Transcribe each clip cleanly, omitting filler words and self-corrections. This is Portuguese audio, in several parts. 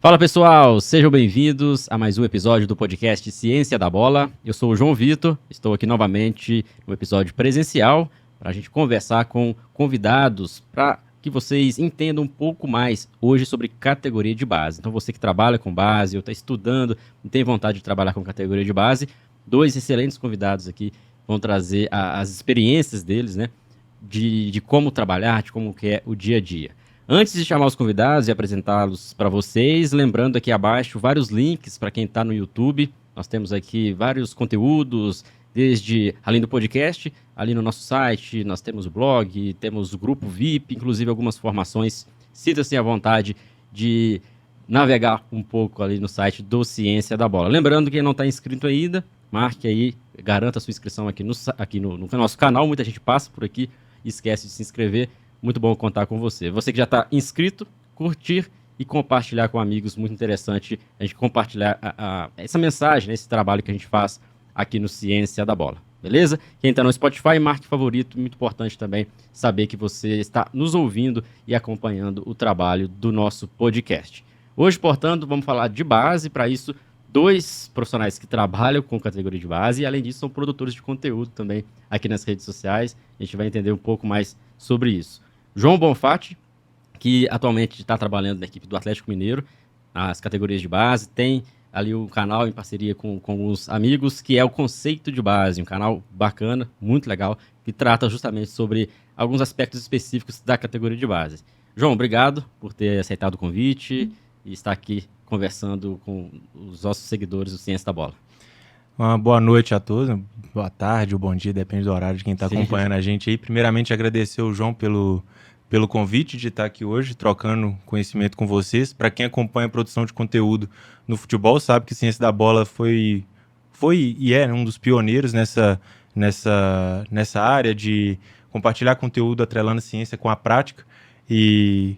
Fala pessoal, sejam bem-vindos a mais um episódio do podcast Ciência da Bola. Eu sou o João Vitor, estou aqui novamente no episódio presencial para a gente conversar com convidados para que vocês entendam um pouco mais hoje sobre categoria de base. Então você que trabalha com base ou está estudando e tem vontade de trabalhar com categoria de base, dois excelentes convidados aqui vão trazer as experiências deles, né, de como trabalhar, de como que é o dia a dia. Antes de chamar os convidados e apresentá-los para vocês, lembrando aqui abaixo vários links para quem está no YouTube. Nós temos aqui vários conteúdos, desde além do podcast, ali no nosso site, nós temos o blog, temos o grupo VIP, inclusive algumas formações. Sinta-se à vontade de navegar um pouco ali no site do Ciência da Bola. Lembrando que quem não está inscrito ainda, marque aí, garanta a sua inscrição aqui no nosso canal. Muita gente passa por aqui e esquece de se inscrever. Muito bom contar com você. Você que já está inscrito, curtir e compartilhar com amigos. Muito interessante a gente compartilhar essa mensagem, né, esse trabalho que a gente faz aqui no Ciência da Bola. Beleza? Quem está no Spotify, marque favorito. Muito importante também saber que você está nos ouvindo e acompanhando o trabalho do nosso podcast. Hoje, portanto, vamos falar de base. Para isso, dois profissionais que trabalham com categoria de base e, além disso, são produtores de conteúdo também aqui nas redes sociais. A gente vai entender um pouco mais sobre isso. João Bonfatti, que atualmente está trabalhando na equipe do Atlético Mineiro, nas categorias de base, tem ali um canal em parceria com os amigos, que é o Conceito de Base, um canal bacana, muito legal, que trata justamente sobre alguns aspectos específicos da categoria de base. João, obrigado por ter aceitado o convite e estar aqui conversando com os nossos seguidores do Ciência da Bola. Uma boa noite a todos, boa tarde ou bom dia, depende do horário de quem está acompanhando a gente aí. Primeiramente, agradecer ao João pelo convite de estar aqui hoje, trocando conhecimento com vocês. Para quem acompanha a produção de conteúdo no futebol, sabe que Ciência da Bola foi e é um dos pioneiros nessa área de compartilhar conteúdo atrelando a ciência com a prática. E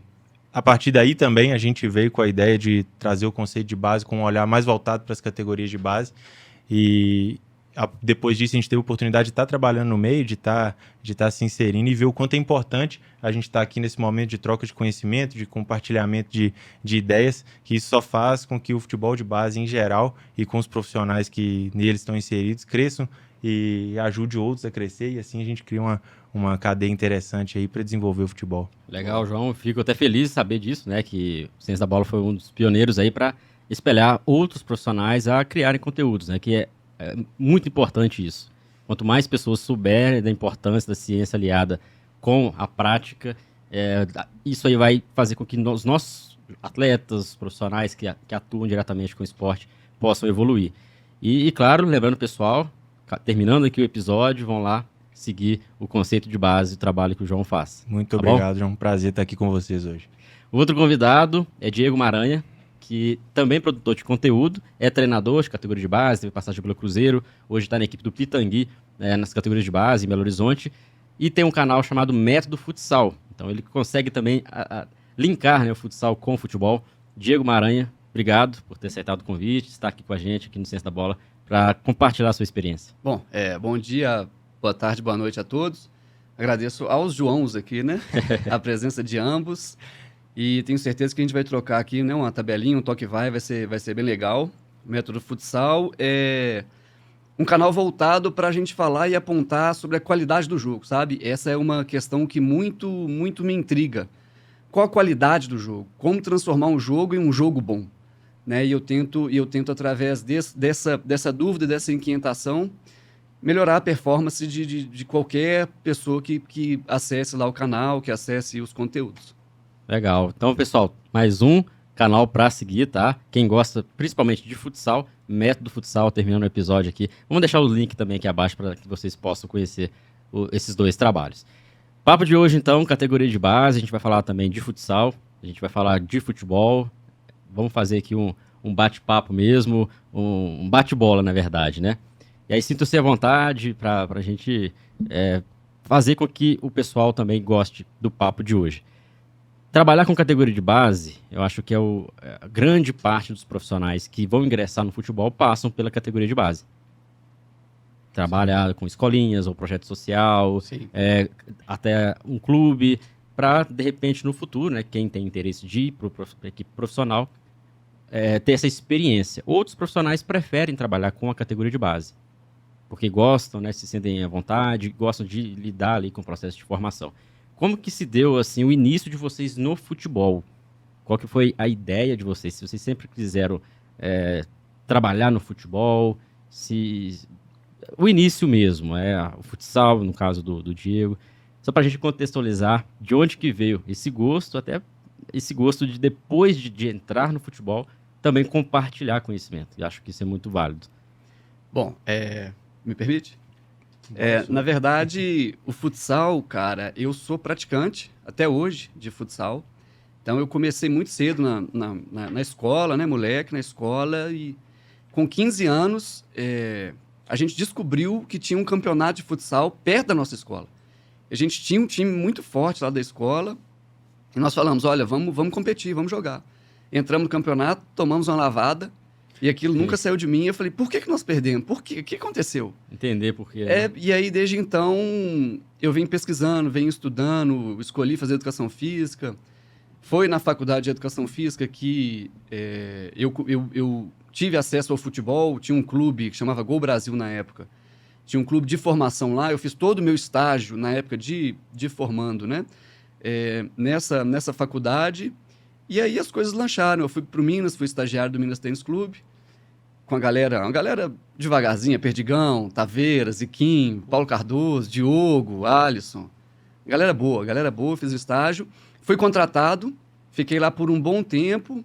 a partir daí também a gente veio com a ideia de trazer o conceito de base com um olhar mais voltado para as categorias de base. E depois disso a gente teve a oportunidade de estar trabalhando no meio, de estar se inserindo e ver o quanto é importante a gente estar aqui nesse momento de troca de conhecimento, de compartilhamento de ideias, que isso só faz com que o futebol de base em geral e com os profissionais que neles estão inseridos cresçam e ajude outros a crescer, e assim a gente cria uma cadeia interessante aí para desenvolver o futebol. Legal, João. Fico até feliz de saber disso, né, que o Ciência da Bola foi um dos pioneiros aí para espelhar outros profissionais a criarem conteúdos, né, que é muito importante isso. Quanto mais pessoas souberem da importância da ciência aliada com a prática, isso aí vai fazer com que os nossos atletas, profissionais que atuam diretamente com o esporte, possam evoluir. E claro, lembrando pessoal, terminando aqui o episódio, vão lá seguir o Conceito de Base, o trabalho que o João faz. Muito obrigado, João. Um prazer estar aqui com vocês hoje. O outro convidado é Diego Maranha, que também é produtor de conteúdo, é treinador de categoria de base, teve passagem pelo Cruzeiro, hoje está na equipe do Pitangui, nas categorias de base, em Belo Horizonte, e tem um canal chamado Método Futsal. Então ele consegue também linkar, né, o futsal com o futebol. Diego Maranha, obrigado por ter aceitado o convite, estar aqui com a gente, aqui no Ciência da Bola, para compartilhar a sua experiência. Bom, bom dia, boa tarde, boa noite a todos. Agradeço aos Joãos aqui, né, a presença de ambos. E tenho certeza que a gente vai trocar aqui, né, uma tabelinha, um toque-vai ser bem legal. O Método Futsal é um canal voltado para a gente falar e apontar sobre a qualidade do jogo, sabe? Essa é uma questão que muito me intriga. Qual a qualidade do jogo? Como transformar um jogo em um jogo bom? Né? E eu tento através dessa dúvida, dessa inquietação, melhorar a performance de qualquer pessoa que acesse lá o canal, que acesse os conteúdos. Legal. Então, pessoal, mais um canal para seguir, tá? Quem gosta principalmente de futsal, Método Futsal, terminando o episódio aqui. Vamos deixar o link também aqui abaixo para que vocês possam conhecer esses dois trabalhos. Papo de hoje, então, categoria de base. A gente vai falar também de futsal, a gente vai falar de futebol. Vamos fazer aqui um bate-papo mesmo, um bate-bola, na verdade, né? E aí, sinta-se à vontade para a gente fazer com que o pessoal também goste do papo de hoje. Trabalhar com categoria de base, eu acho que a grande parte dos profissionais que vão ingressar no futebol passam pela categoria de base. Trabalhar com escolinhas ou projeto social, até um clube, para, de repente, no futuro, né, quem tem interesse de ir para a equipe profissional, ter essa experiência. Outros profissionais preferem trabalhar com a categoria de base, porque gostam, né, se sentem à vontade, gostam de lidar ali com o processo de formação. Como que se deu assim o início de vocês no futebol? Qual que foi a ideia de vocês? Se vocês sempre quiseram trabalhar no futebol, se o início mesmo, o futsal, no caso do Diego, só para a gente contextualizar de onde que veio esse gosto, até esse gosto de depois de entrar no futebol, também compartilhar conhecimento. E acho que isso é muito válido. Bom, me permite? Na verdade, o futsal, cara, eu sou praticante até hoje de futsal. Então, eu comecei muito cedo na escola, né, moleque, na escola. E com 15 anos, a gente descobriu que tinha um campeonato de futsal perto da nossa escola. A gente tinha um time muito forte lá da escola. E nós falamos, olha, vamos competir, vamos jogar. Entramos no campeonato, tomamos uma lavada. E aquilo nunca saiu de mim. Eu falei, por que nós perdemos? Por quê? O que aconteceu? Entender por quê. Né? E aí, desde então, eu venho pesquisando, venho estudando, escolhi fazer educação física. Foi na faculdade de educação física que eu tive acesso ao futebol. Tinha um clube que chamava Gol Brasil na época. Tinha um clube de formação lá. Eu fiz todo o meu estágio na época de formando, né? Nessa faculdade. E aí as coisas lancharam. Eu fui para o Minas, fui estagiário do Minas Tênis Clube, com uma galera devagarzinha, Perdigão, Taveira, Ziquinho, Paulo Cardoso, Diogo, Alisson. Galera boa, fiz o estágio. Fui contratado, fiquei lá por um bom tempo,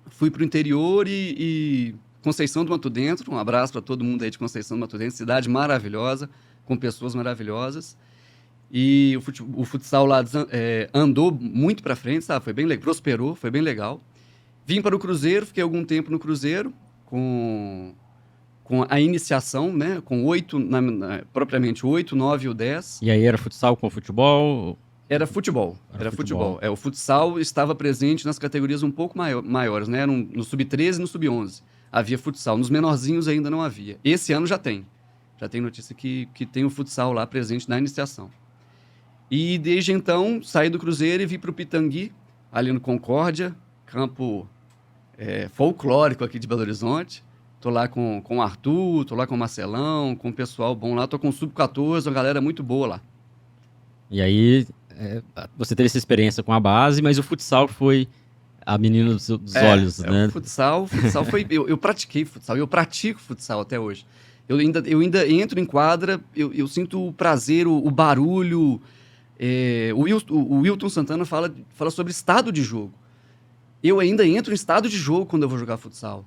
fui para o interior e Conceição do Mato Dentro, um abraço para todo mundo aí de Conceição do Mato Dentro, cidade maravilhosa, com pessoas maravilhosas. E o futsal lá andou muito para frente, sabe? Foi bem legal, prosperou, foi bem legal. Vim para o Cruzeiro, fiquei algum tempo no Cruzeiro, com a iniciação, né? Com 8, propriamente 8, 9 e o 10. E aí era futsal com futebol? Era futebol. O futsal estava presente nas categorias um pouco maiores, né? No sub-13 e no sub-11. Havia futsal. Nos menorzinhos ainda não havia. Esse ano já tem. Já tem notícia que tem o futsal lá presente na iniciação. E desde então, saí do Cruzeiro e vim para o Pitangui, ali no Concórdia, campo folclórico aqui de Belo Horizonte. Tô lá com o Arthur, tô lá com o Marcelão, com o pessoal bom lá. Tô com o Sub-14, uma galera muito boa lá. E aí, você teve essa experiência com a base, mas o futsal foi a menina dos olhos, né? O futsal foi... Eu pratiquei futsal, eu pratico futsal até hoje. Eu ainda entro em quadra, eu sinto o prazer, o barulho. O Wilton Santana fala sobre estado de jogo. Eu ainda entro em estado de jogo quando eu vou jogar futsal.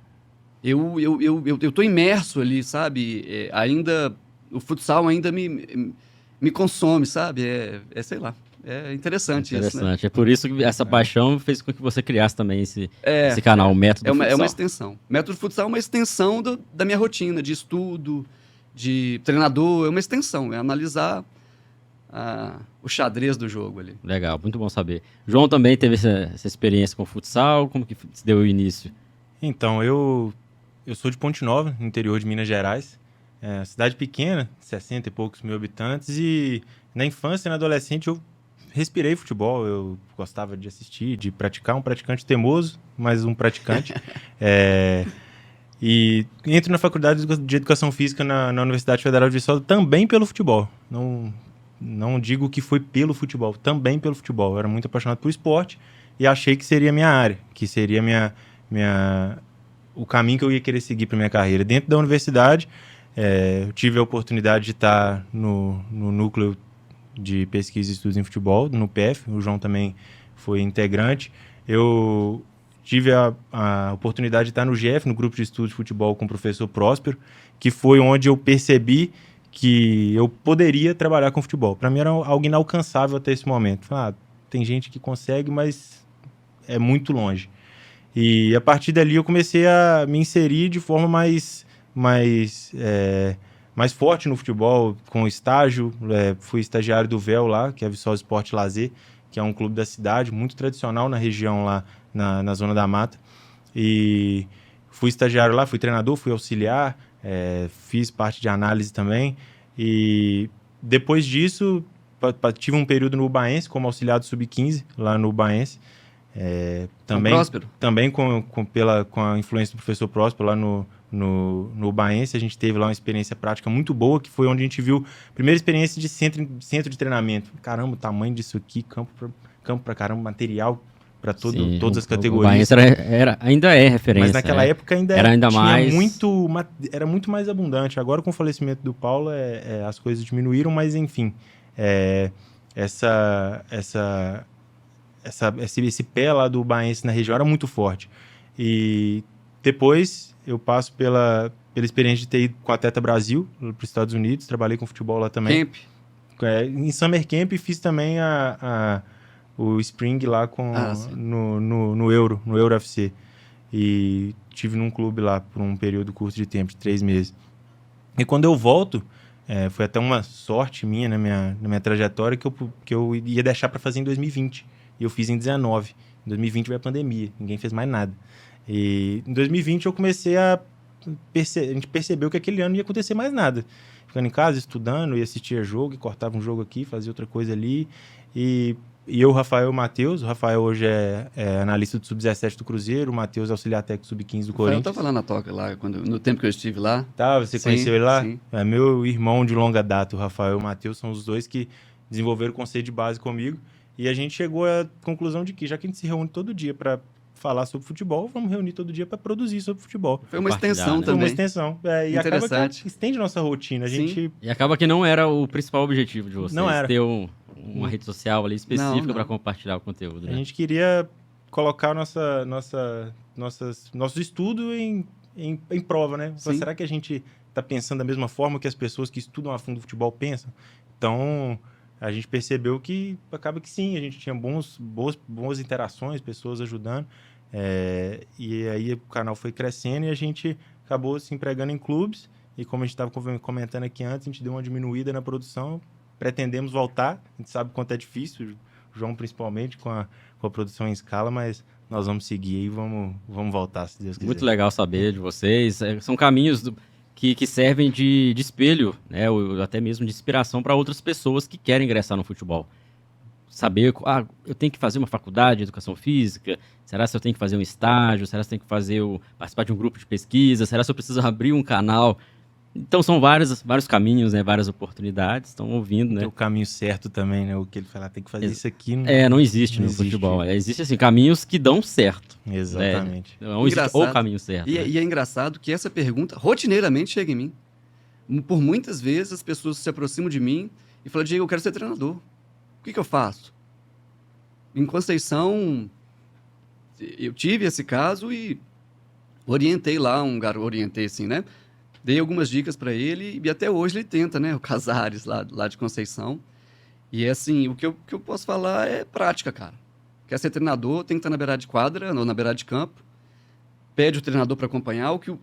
Eu tô imerso ali, sabe? O futsal ainda me consome, sabe? Sei lá. É interessante isso, né? É por isso que essa paixão fez com que você criasse também esse canal, o Método Futsal. É uma extensão. O Método Futsal é uma extensão da minha rotina de estudo, de treinador. É uma extensão, é analisar o xadrez do jogo ali. Legal, muito bom saber. João também teve essa experiência com o futsal, como que se deu o início? Então, eu sou de Ponte Nova, no interior de Minas Gerais. Cidade pequena, 60 e poucos mil habitantes, e na infância e na adolescente eu respirei futebol, eu gostava de assistir, de praticar, um praticante teimoso, mas um praticante. E entro na faculdade de Educação Física na Universidade Federal de Viçosa também pelo futebol. Não digo que foi pelo futebol, também pelo futebol. Eu era muito apaixonado por esporte e achei que seria a minha área, que seria o caminho que eu ia querer seguir para minha carreira. Dentro da universidade, eu tive a oportunidade de estar no núcleo de pesquisa e estudos em futebol, no PF. O João também foi integrante. Eu tive a oportunidade de estar no GF, no grupo de estudos de futebol com o professor Próspero, que foi onde eu percebi que eu poderia trabalhar com futebol. Para mim era algo inalcançável até esse momento. Tem gente que consegue, mas é muito longe. E a partir dali eu comecei a me inserir de forma mais forte no futebol, com estágio. Fui estagiário do VEL lá, que é Viçosa Esporte Lazer, que é um clube da cidade, muito tradicional na região lá, na Zona da Mata. E fui estagiário lá, fui treinador, fui auxiliar, fiz parte de análise também. E depois disso, tive um período no Ubaense, como auxiliar do Sub-15, lá no Ubaense. Também, Próspero? também com a influência do professor Próspero lá no Baense, a gente teve lá uma experiência prática muito boa, que foi onde a gente viu a primeira experiência de centro de treinamento. Caramba, o tamanho disso aqui, campo pra caramba, material para todas as categorias. O Baense ainda é referência. Mas naquela época era ainda mais... era muito mais abundante. Agora, com o falecimento do Paulo, as coisas diminuíram, mas enfim, esse pé lá do Baense na região era muito forte. E depois eu passo pela experiência de ter ido com a Teta Brasil para os Estados Unidos, trabalhei com futebol lá também. Camp? Em Summer Camp fiz também o Spring lá no Euro FC. E tive num clube lá por um período curto de tempo, de 3 meses. E quando eu volto, foi até uma sorte minha na minha trajetória que eu ia deixar para fazer em 2020. E eu fiz em 19. Em 2020 veio a pandemia, ninguém fez mais nada. E em 2020 eu comecei a gente percebeu que aquele ano não ia acontecer mais nada. Ficando em casa, estudando, ia assistir jogo, e cortava um jogo aqui, fazia outra coisa ali. E eu, Rafael e o Matheus. O Rafael hoje é analista do Sub-17 do Cruzeiro, o Matheus é auxiliar técnico Sub-15 do Corinthians. Eu estava lá na Toca, lá, no tempo que eu estive lá. Tá, você conheceu ele lá? Sim. É meu irmão de longa data, o Rafael e o Matheus, são os dois que desenvolveram o conceito de base comigo. E a gente chegou à conclusão de que, já que a gente se reúne todo dia para falar sobre futebol, vamos reunir todo dia para produzir sobre futebol. Foi uma extensão também. Foi uma extensão. E acaba que estende nossa rotina. E acaba que não era o principal objetivo de vocês. Não era. Ter uma rede social ali específica para compartilhar o conteúdo. Né? A gente queria colocar nosso estudo em prova, né? Será que a gente está pensando da mesma forma que as pessoas que estudam a fundo futebol pensam? Então, a gente percebeu que acaba que sim, a gente tinha boas interações, pessoas ajudando, e aí o canal foi crescendo e a gente acabou se empregando em clubes, e como a gente estava comentando aqui antes, a gente deu uma diminuída na produção, pretendemos voltar, a gente sabe quanto é difícil, o João principalmente, com a produção em escala, mas nós vamos seguir e vamos voltar, se Deus quiser. Muito legal saber de vocês, são caminhos que servem de espelho, né, ou até mesmo de inspiração para outras pessoas que querem ingressar no futebol. Saber, eu tenho que fazer uma faculdade de educação física? Será que eu tenho que fazer um estágio? Será que eu tenho que participar de um grupo de pesquisa? Será que eu preciso abrir um canal? Então são vários caminhos, né, várias oportunidades, estão ouvindo, né? Tem o caminho certo também, né? O que ele fala, tem que fazer isso aqui. Não existe no futebol. Existem assim, caminhos que dão certo. Exatamente. Né? Não existe o caminho certo. E é engraçado que essa pergunta rotineiramente chega em mim. Por muitas vezes as pessoas se aproximam de mim e falam, Diego, eu quero ser treinador. O que eu faço? Em Conceição, eu tive esse caso e orientei lá um garoto, orientei assim, né? Dei algumas dicas para ele e até hoje ele tenta, né? O Casares lá de Conceição. E assim, o que eu posso falar é prática, cara. Quer ser treinador, tem que estar na beirada de quadra ou na beirada de campo. Pede o treinador para acompanhar. O que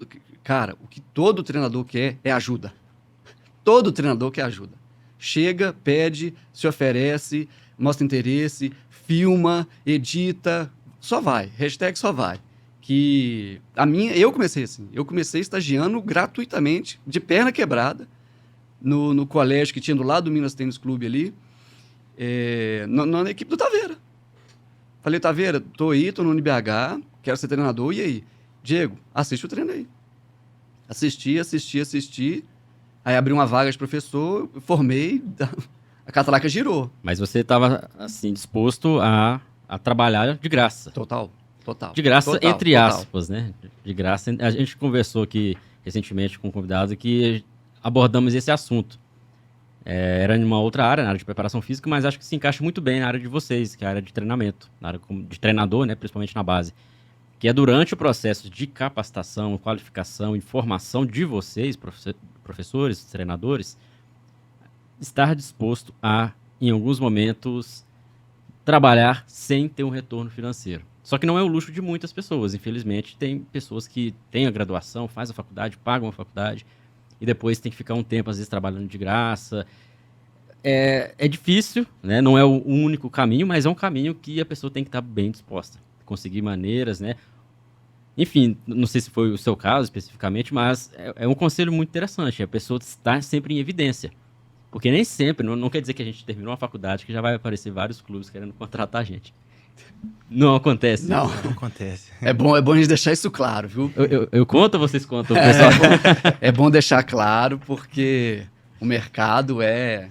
todo treinador quer é ajuda. Todo treinador quer ajuda. Chega, pede, se oferece, mostra interesse, filma, edita, só vai. Hashtag só vai. Eu comecei assim, eu comecei estagiando gratuitamente, de perna quebrada, no colégio que tinha do lado do Minas Tênis Clube ali, na equipe do Taveira. Falei, Taveira, tô no UniBH, quero ser treinador, e aí? Diego, assiste o treino aí. Assisti, aí abri uma vaga de professor, formei, a catalaca girou. Mas você estava, assim, disposto a trabalhar de graça. Total. De graça, entre aspas, né? De graça. A gente conversou aqui recentemente com um convidado que abordamos esse assunto. Era em uma outra área, na área de preparação física, mas acho que se encaixa muito bem na área de vocês, que é a área de treinamento, na área de treinador, né? Principalmente na base. Que é durante o processo de capacitação, qualificação e formação de vocês, professores, treinadores, estar disposto a, em alguns momentos, trabalhar sem ter um retorno financeiro. Só que não é o luxo de muitas pessoas. Infelizmente, tem pessoas que têm a graduação, fazem a faculdade, pagam a faculdade e depois tem que ficar um tempo, às vezes, trabalhando de graça. É difícil, né? Não é o único caminho, mas é um caminho que a pessoa tem que estar bem disposta. Conseguir maneiras, né? Enfim, não sei se foi o seu caso especificamente, mas é um conselho muito interessante. A pessoa estar sempre em evidência. Porque nem sempre, não quer dizer que a gente terminou uma faculdade que já vai aparecer vários clubes querendo contratar a gente. Não acontece. Não. Não acontece. É bom a gente deixar isso claro, viu? Eu conto ou vocês contam, pessoal? É bom deixar claro, porque o mercado é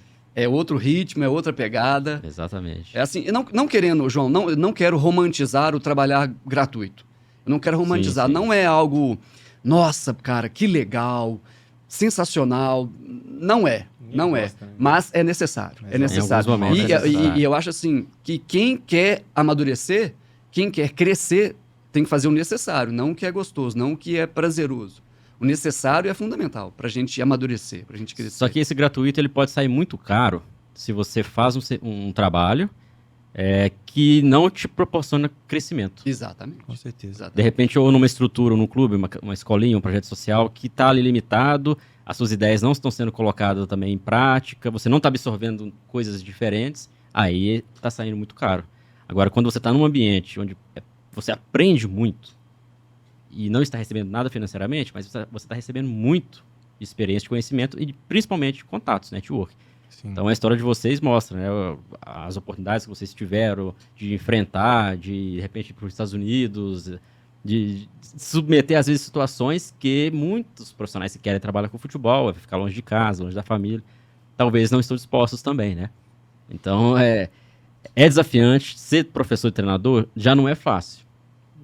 outro ritmo, é outra pegada. Exatamente. É assim, não querendo, João, não quero romantizar o trabalhar gratuito. Eu não quero romantizar. Sim, sim. Não é algo, nossa, cara, que legal, sensacional. Não é. Ninguém Não gosta, é. né? Mas é necessário. É Em necessário. alguns momentos E, é necessário. e eu acho assim, que quem quer amadurecer, quem quer crescer, tem que fazer o necessário, não o que é gostoso, não o que é prazeroso. O necessário é fundamental pra gente amadurecer, pra gente crescer. Só que esse gratuito ele pode sair muito caro se você faz um trabalho que não te proporciona crescimento. Exatamente. Com certeza. De Exatamente. repente, ou numa estrutura, ou num clube, uma escolinha, um projeto social que está ali limitado, as suas ideias não estão sendo colocadas também em prática, você não está absorvendo coisas diferentes, aí está saindo muito caro. Agora, quando você está num ambiente onde você aprende muito e não está recebendo nada financeiramente, mas você está recebendo muito de experiência, de conhecimento e principalmente de contatos, network. Sim. Então a história de vocês mostra, né, as oportunidades que vocês tiveram de enfrentar, de repente ir para os Estados Unidos, de submeter às vezes situações que muitos profissionais que querem trabalhar com futebol, ficar longe de casa, longe da família, talvez não estão dispostos também, né? Então é desafiante, ser professor e treinador já não é fácil.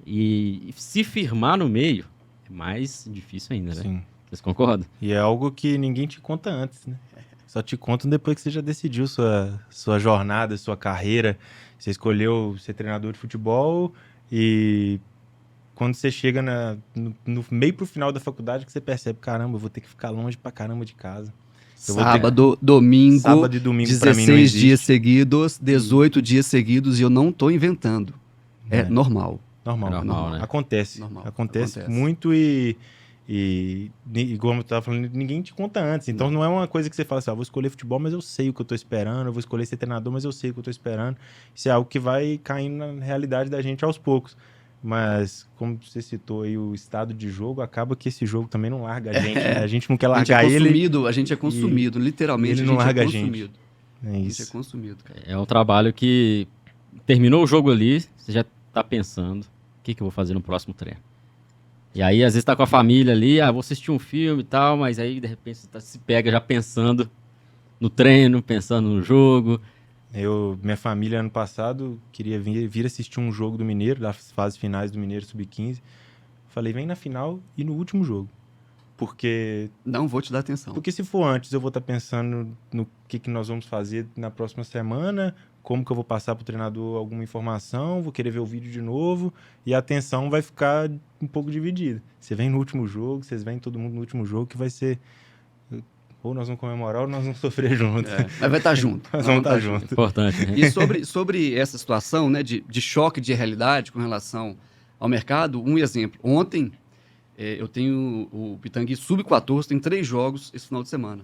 E se firmar no meio é mais difícil ainda, né? Sim. Vocês concordam? E é algo que ninguém te conta antes, né? Só te contam depois que você já decidiu sua jornada, sua carreira. Você escolheu ser treinador de futebol e quando você chega no meio pro final da faculdade que você percebe, caramba, eu vou ter que ficar longe pra caramba de casa. Eu vou ter- Sábado, domingo, Sábado e domingo pra mim não 16 existe. dias seguidos, 18 dias seguidos e eu não tô inventando. É É. normal. Normal. É normal, né? Acontece. Normal. Acontece Acontece. muito e igual eu tava falando, ninguém te conta antes. Então não é uma coisa que você fala assim, vou escolher futebol, mas eu sei o que eu tô esperando. Eu vou escolher ser treinador, mas eu sei o que eu tô esperando. Isso é algo que vai caindo na realidade da gente aos poucos. Mas, como você citou aí, o estado de jogo, acaba que esse jogo também não larga a gente, né? A gente não quer largar ele. A gente é consumido, literalmente ele a não gente larga é a gente. consumido. É A gente é isso. consumido, cara. É um trabalho que terminou o jogo ali, você já tá pensando, o que eu vou fazer no próximo treino? E aí, às vezes, tá com a família ali, vou assistir um filme e tal, mas aí, de repente, você se pega já pensando no treino, pensando no jogo. Minha família, ano passado, queria vir assistir um jogo do Mineiro, das fases finais do Mineiro Sub-15. Falei, vem na final e no último jogo. Porque Não vou te dar atenção. se for antes, eu vou estar pensando no que nós vamos fazer na próxima semana, como que eu vou passar para o treinador alguma informação, vou querer ver o vídeo de novo, e a atenção vai ficar um pouco dividida. Você vem no último jogo, vocês vêm todo mundo no último jogo, que vai ser... Ou nós vamos comemorar ou nós vamos sofrer junto. Mas vai estar junto. Nós vamos estar juntos. Importante, né? E sobre essa situação, né, de choque de realidade com relação ao mercado, um exemplo. Ontem, eu tenho o Pitangui Sub-14, tem 3 jogos esse final de semana.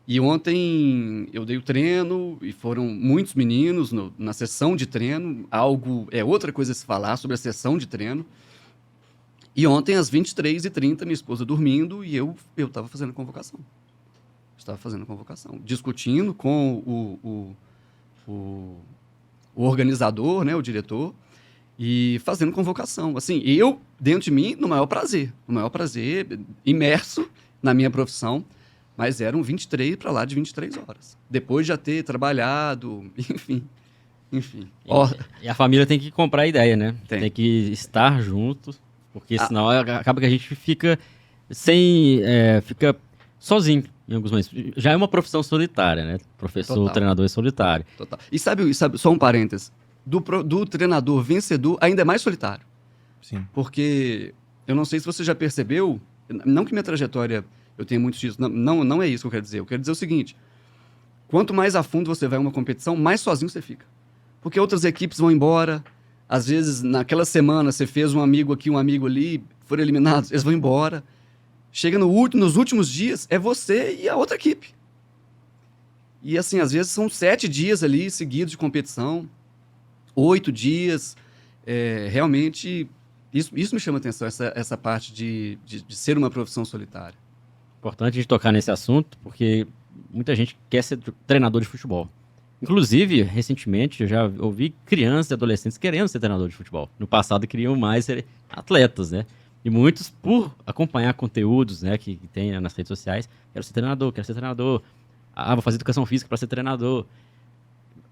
E ontem eu dei o treino e foram muitos meninos na sessão de treino. Outra coisa a se falar sobre a sessão de treino. E ontem, às 23h30, minha esposa dormindo e eu estava fazendo convocação. Estava fazendo convocação. Discutindo com o organizador, né, o diretor, e fazendo convocação. Assim, eu, dentro de mim, no maior prazer, imerso na minha profissão, mas eram 23 para lá de 23 horas. Depois de já ter trabalhado, enfim. E a família tem que comprar a ideia, né? Tem. Tem que estar junto, porque senão acaba que a gente fica fica sozinho em alguns momentos. Já é uma profissão solitária, né? Professor, Total. treinador é solitário. Total. E sabe, só um parênteses, do treinador vencedor ainda é mais solitário. Sim. Porque eu não sei se você já percebeu, não que minha trajetória eu tenha muito disso, não é isso que eu quero dizer. Eu quero dizer o seguinte, quanto mais a fundo você vai em uma competição, mais sozinho você fica. Porque outras equipes vão embora, às vezes naquela semana você fez um amigo aqui, um amigo ali, foram eliminados, eles vão embora. Chega nos últimos dias, é você e a outra equipe. E assim, às vezes são 7 dias ali seguidos de competição, 8 dias, realmente, isso me chama atenção, essa parte de ser uma profissão solitária. Importante a gente tocar nesse assunto, porque muita gente quer ser treinador de futebol. Inclusive, recentemente, eu já ouvi crianças e adolescentes querendo ser treinador de futebol. No passado, queriam mais ser atletas, né? E muitos, por acompanhar conteúdos, né, que tem nas redes sociais, quero ser treinador, quero ser treinador. Ah, vou fazer educação física para ser treinador.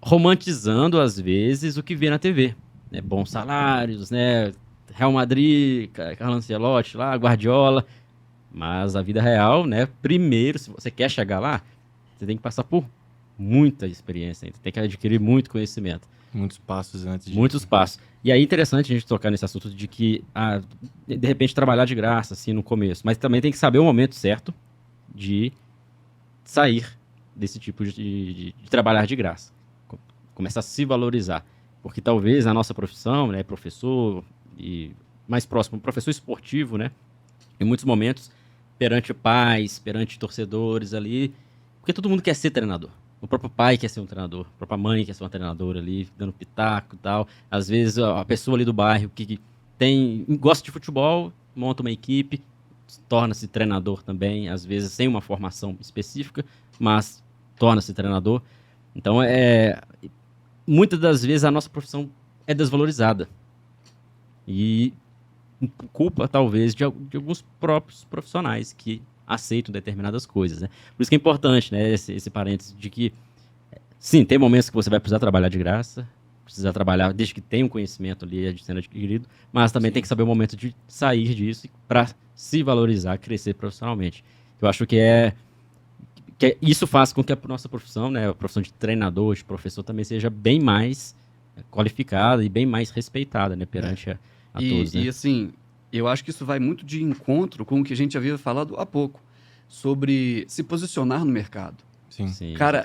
Romantizando, às vezes, o que vê na TV. Né? Bons salários, né? Real Madrid, Carlo Ancelotti lá, Guardiola. Mas a vida real, né? Primeiro, se você quer chegar lá, você tem que passar por muita experiência, tem que adquirir muito conhecimento. Muitos passos antes de... Muitos passos. E aí é interessante a gente tocar nesse assunto de que, de repente, trabalhar de graça, assim, no começo. Mas também tem que saber o momento certo de sair desse tipo de trabalhar de graça. Começar a se valorizar. Porque talvez a nossa profissão, né, professor e mais próximo, professor esportivo, né, em muitos momentos, perante pais, perante torcedores ali, porque todo mundo quer ser treinador. O próprio pai quer ser um treinador, a própria mãe quer ser uma treinadora ali, dando pitaco e tal. Às vezes a pessoa ali do bairro que gosta de futebol, monta uma equipe, torna-se treinador também, às vezes sem uma formação específica, mas torna-se treinador. Então, muitas das vezes a nossa profissão é desvalorizada. E culpa, talvez, de alguns próprios profissionais que aceitam determinadas coisas, né? Por isso que é importante, né, esse parênteses de que, sim, tem momentos que você vai precisar trabalhar de graça, precisar trabalhar desde que tenha um conhecimento ali sendo adquirido, mas também tem que saber o momento de sair disso para se valorizar, crescer profissionalmente. Eu acho que isso faz com que a nossa profissão, né, a profissão de treinador, de professor, também seja bem mais qualificada e bem mais respeitada, né, perante a todos. Né? E assim, eu acho que isso vai muito de encontro com o que a gente havia falado há pouco, sobre se posicionar no mercado. Sim. Cara,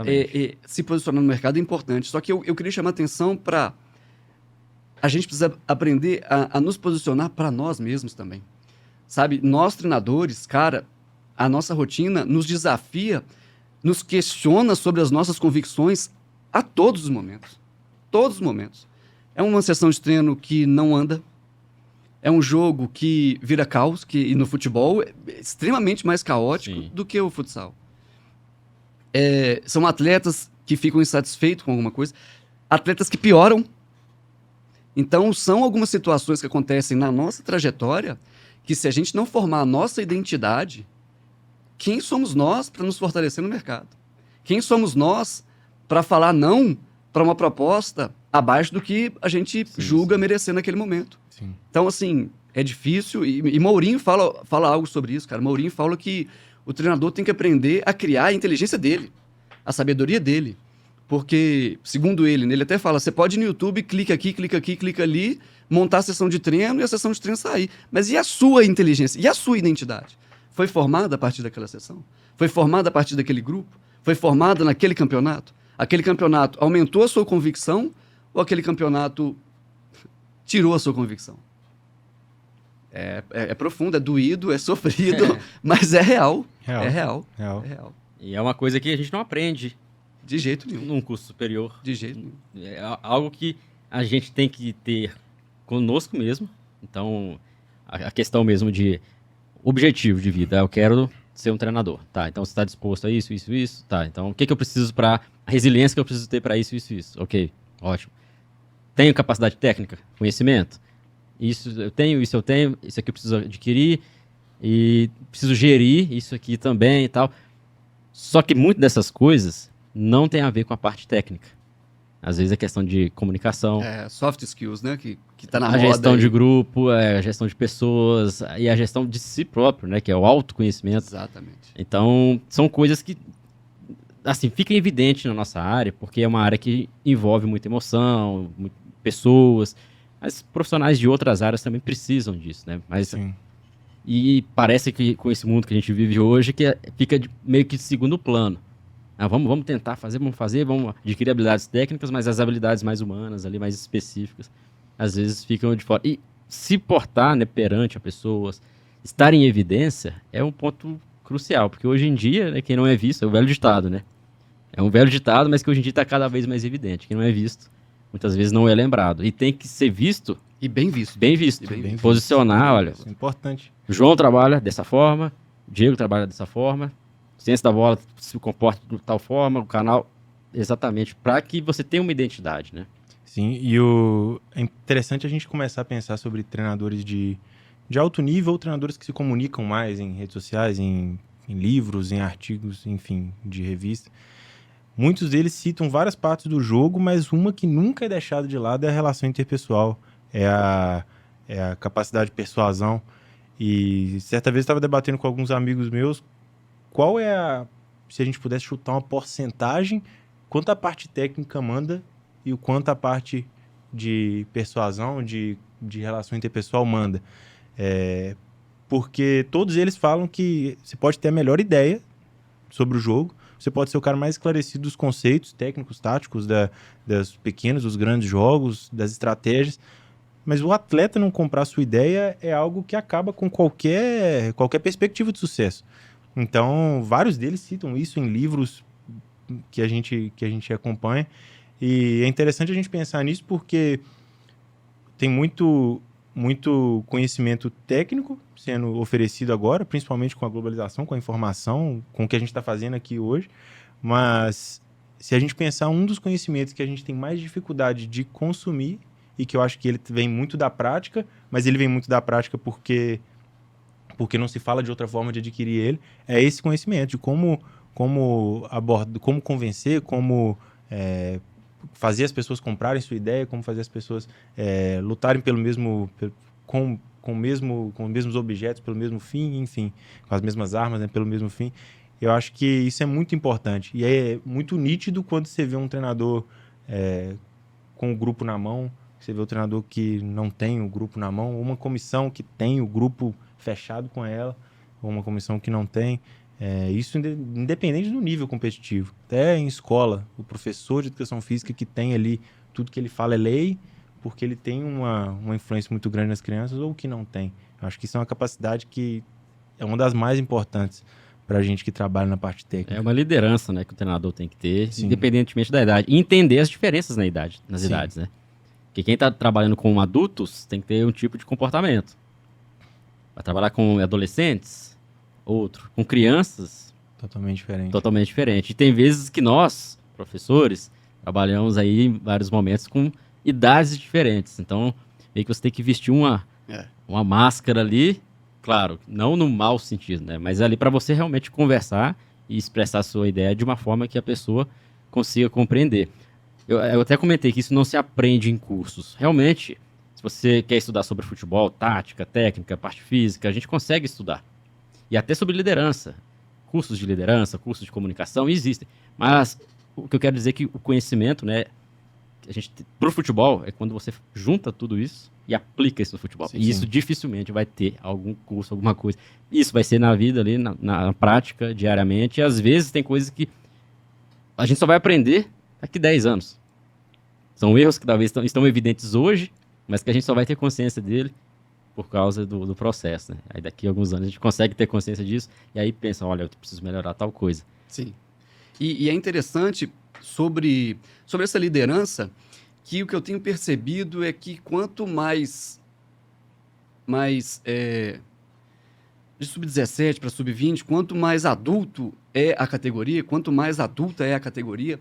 se posicionar no mercado é importante, só que eu queria chamar a atenção para... A gente precisa aprender a nos posicionar para nós mesmos também. Sabe, nós treinadores, cara, a nossa rotina nos desafia, nos questiona sobre as nossas convicções a todos os momentos. Todos os momentos. É uma sessão de treino que não anda, é um jogo que vira caos, e no futebol é extremamente mais caótico do que o futsal. São atletas que ficam insatisfeitos com alguma coisa, atletas que pioram. Então, são algumas situações que acontecem na nossa trajetória que, se a gente não formar a nossa identidade, quem somos nós para nos fortalecer no mercado? Quem somos nós para falar não para uma proposta abaixo do que a gente julga merecer naquele momento? Sim. Então, assim, é difícil. E Mourinho fala algo sobre isso, cara. Mourinho fala que o treinador tem que aprender a criar a inteligência dele, a sabedoria dele. Porque, segundo ele, ele até fala, você pode ir no YouTube, clica aqui, clica ali, montar a sessão de treino e a sessão de treino sair. Mas e a sua inteligência? E a sua identidade? Foi formada a partir daquela sessão? Foi formada a partir daquele grupo? Foi formada naquele campeonato? Aquele campeonato aumentou a sua convicção ou aquele campeonato tirou a sua convicção? É profundo, é doído, é sofrido, mas é real. É real. E é uma coisa que a gente não aprende de jeito nenhum. Num curso superior. De jeito nenhum. É algo que a gente tem que ter conosco mesmo. Então, a questão mesmo de objetivo de vida. Eu quero ser um treinador. Tá, então você está disposto a isso. Tá, então o que eu preciso para... A resiliência que eu preciso ter para isso. Ok, ótimo. Tenho capacidade técnica, conhecimento. Isso eu tenho, isso aqui eu preciso adquirir. E preciso gerir isso aqui também e tal. Só que muitas dessas coisas não tem a ver com a parte técnica. Às vezes é questão de comunicação. Soft skills, né? Que tá na moda. A gestão aí. de grupo, a gestão de pessoas e a gestão de si próprio, né? Que é o autoconhecimento. Exatamente. Então, são coisas que, assim, fica evidente na nossa área, porque é uma área que envolve muita emoção, pessoas. Mas profissionais de outras áreas também precisam disso, né? Mas, Sim. E parece que com esse mundo que a gente vive hoje, que fica meio que de segundo plano. Vamos tentar fazer, vamos adquirir habilidades técnicas, mas as habilidades mais humanas, ali, mais específicas, às vezes ficam de fora. E se portar, né, perante a pessoas, estar em evidência, é um ponto crucial, porque hoje em dia, né, quem não é visto, é o velho ditado, né? É um velho ditado, mas que hoje em dia está cada vez mais evidente. Quem não é visto, muitas vezes não é lembrado. E tem que ser visto. E bem visto. Bem visto. Posicionar, olha. Isso é importante. João trabalha dessa forma, Diego trabalha dessa forma, Ciência da Bola se comporta de tal forma, o canal exatamente para que você tenha uma identidade, né? Sim, é interessante a gente começar a pensar sobre treinadores de alto nível, treinadores que se comunicam mais em redes sociais, em livros, em artigos, enfim, de revista. Muitos deles citam várias partes do jogo, mas uma que nunca é deixada de lado é a relação interpessoal, é a capacidade de persuasão. E certa vez eu estava debatendo com alguns amigos meus qual é se a gente pudesse chutar uma porcentagem, quanto a parte técnica manda e o quanto a parte de persuasão, de relação interpessoal manda. Porque todos eles falam que você pode ter a melhor ideia sobre o jogo, você pode ser o cara mais esclarecido dos conceitos técnicos, táticos, dos pequenos, dos grandes jogos, das estratégias, mas o atleta não comprar a sua ideia é algo que acaba com qualquer perspectiva de sucesso. Então, vários deles citam isso em livros que a gente acompanha, e é interessante a gente pensar nisso porque tem muito conhecimento técnico sendo oferecido agora, principalmente com a globalização, com a informação, com o que a gente está fazendo aqui hoje, mas se a gente pensar um dos conhecimentos que a gente tem mais dificuldade de consumir, e que eu acho que ele vem muito da prática, mas ele vem muito da prática porque não se fala de outra forma de adquirir ele, é esse conhecimento de como abordar, como convencer, como fazer as pessoas comprarem sua ideia, como fazer as pessoas lutarem com os mesmos objetos, pelo mesmo fim, enfim, com as mesmas armas, né, pelo mesmo fim. Eu acho que isso é muito importante. E é muito nítido quando você vê um treinador com o grupo na mão, você vê o treinador que não tem o grupo na mão, ou uma comissão que tem o grupo fechado com ela, ou uma comissão que não tem. Isso independente do nível competitivo. Até em escola, o professor de educação física que tem ali, tudo que ele fala é lei, porque ele tem uma influência muito grande nas crianças, ou que não tem. Eu acho que isso é uma capacidade que é uma das mais importantes para a gente que trabalha na parte técnica. É uma liderança, né, que o treinador tem que ter, Sim. independentemente da idade. E entender as diferenças nas Sim. idades, né? Porque quem está trabalhando com adultos tem que ter um tipo de comportamento. Vai trabalhar com adolescentes, outro. Com crianças, Totalmente diferente. totalmente diferente. E tem vezes que nós, professores, trabalhamos aí em vários momentos com idades diferentes. Então, meio que você tem que vestir uma máscara ali, claro, não no mau sentido, né? Mas ali para você realmente conversar e expressar a sua ideia de uma forma que a pessoa consiga compreender. Eu até comentei que isso não se aprende em cursos. Realmente, se você quer estudar sobre futebol, tática, técnica, parte física, a gente consegue estudar. E até sobre liderança. Cursos de liderança, cursos de comunicação, existem. Mas o que eu quero dizer é que o conhecimento, né, pro futebol, é quando você junta tudo isso e aplica isso no futebol. Sim, e isso sim. dificilmente vai ter algum curso, alguma coisa. Isso vai ser na vida ali, na prática, diariamente. E às vezes tem coisas que a gente só vai aprender daqui 10 anos. São erros que talvez estão evidentes hoje, mas que a gente só vai ter consciência dele por causa do processo, né? Aí daqui a alguns anos a gente consegue ter consciência disso e aí pensa, olha, eu preciso melhorar tal coisa. Sim. E é interessante sobre essa liderança que o que eu tenho percebido é que quanto mais de sub-17 para sub-20, quanto mais adulto é a categoria, quanto mais adulta é a categoria,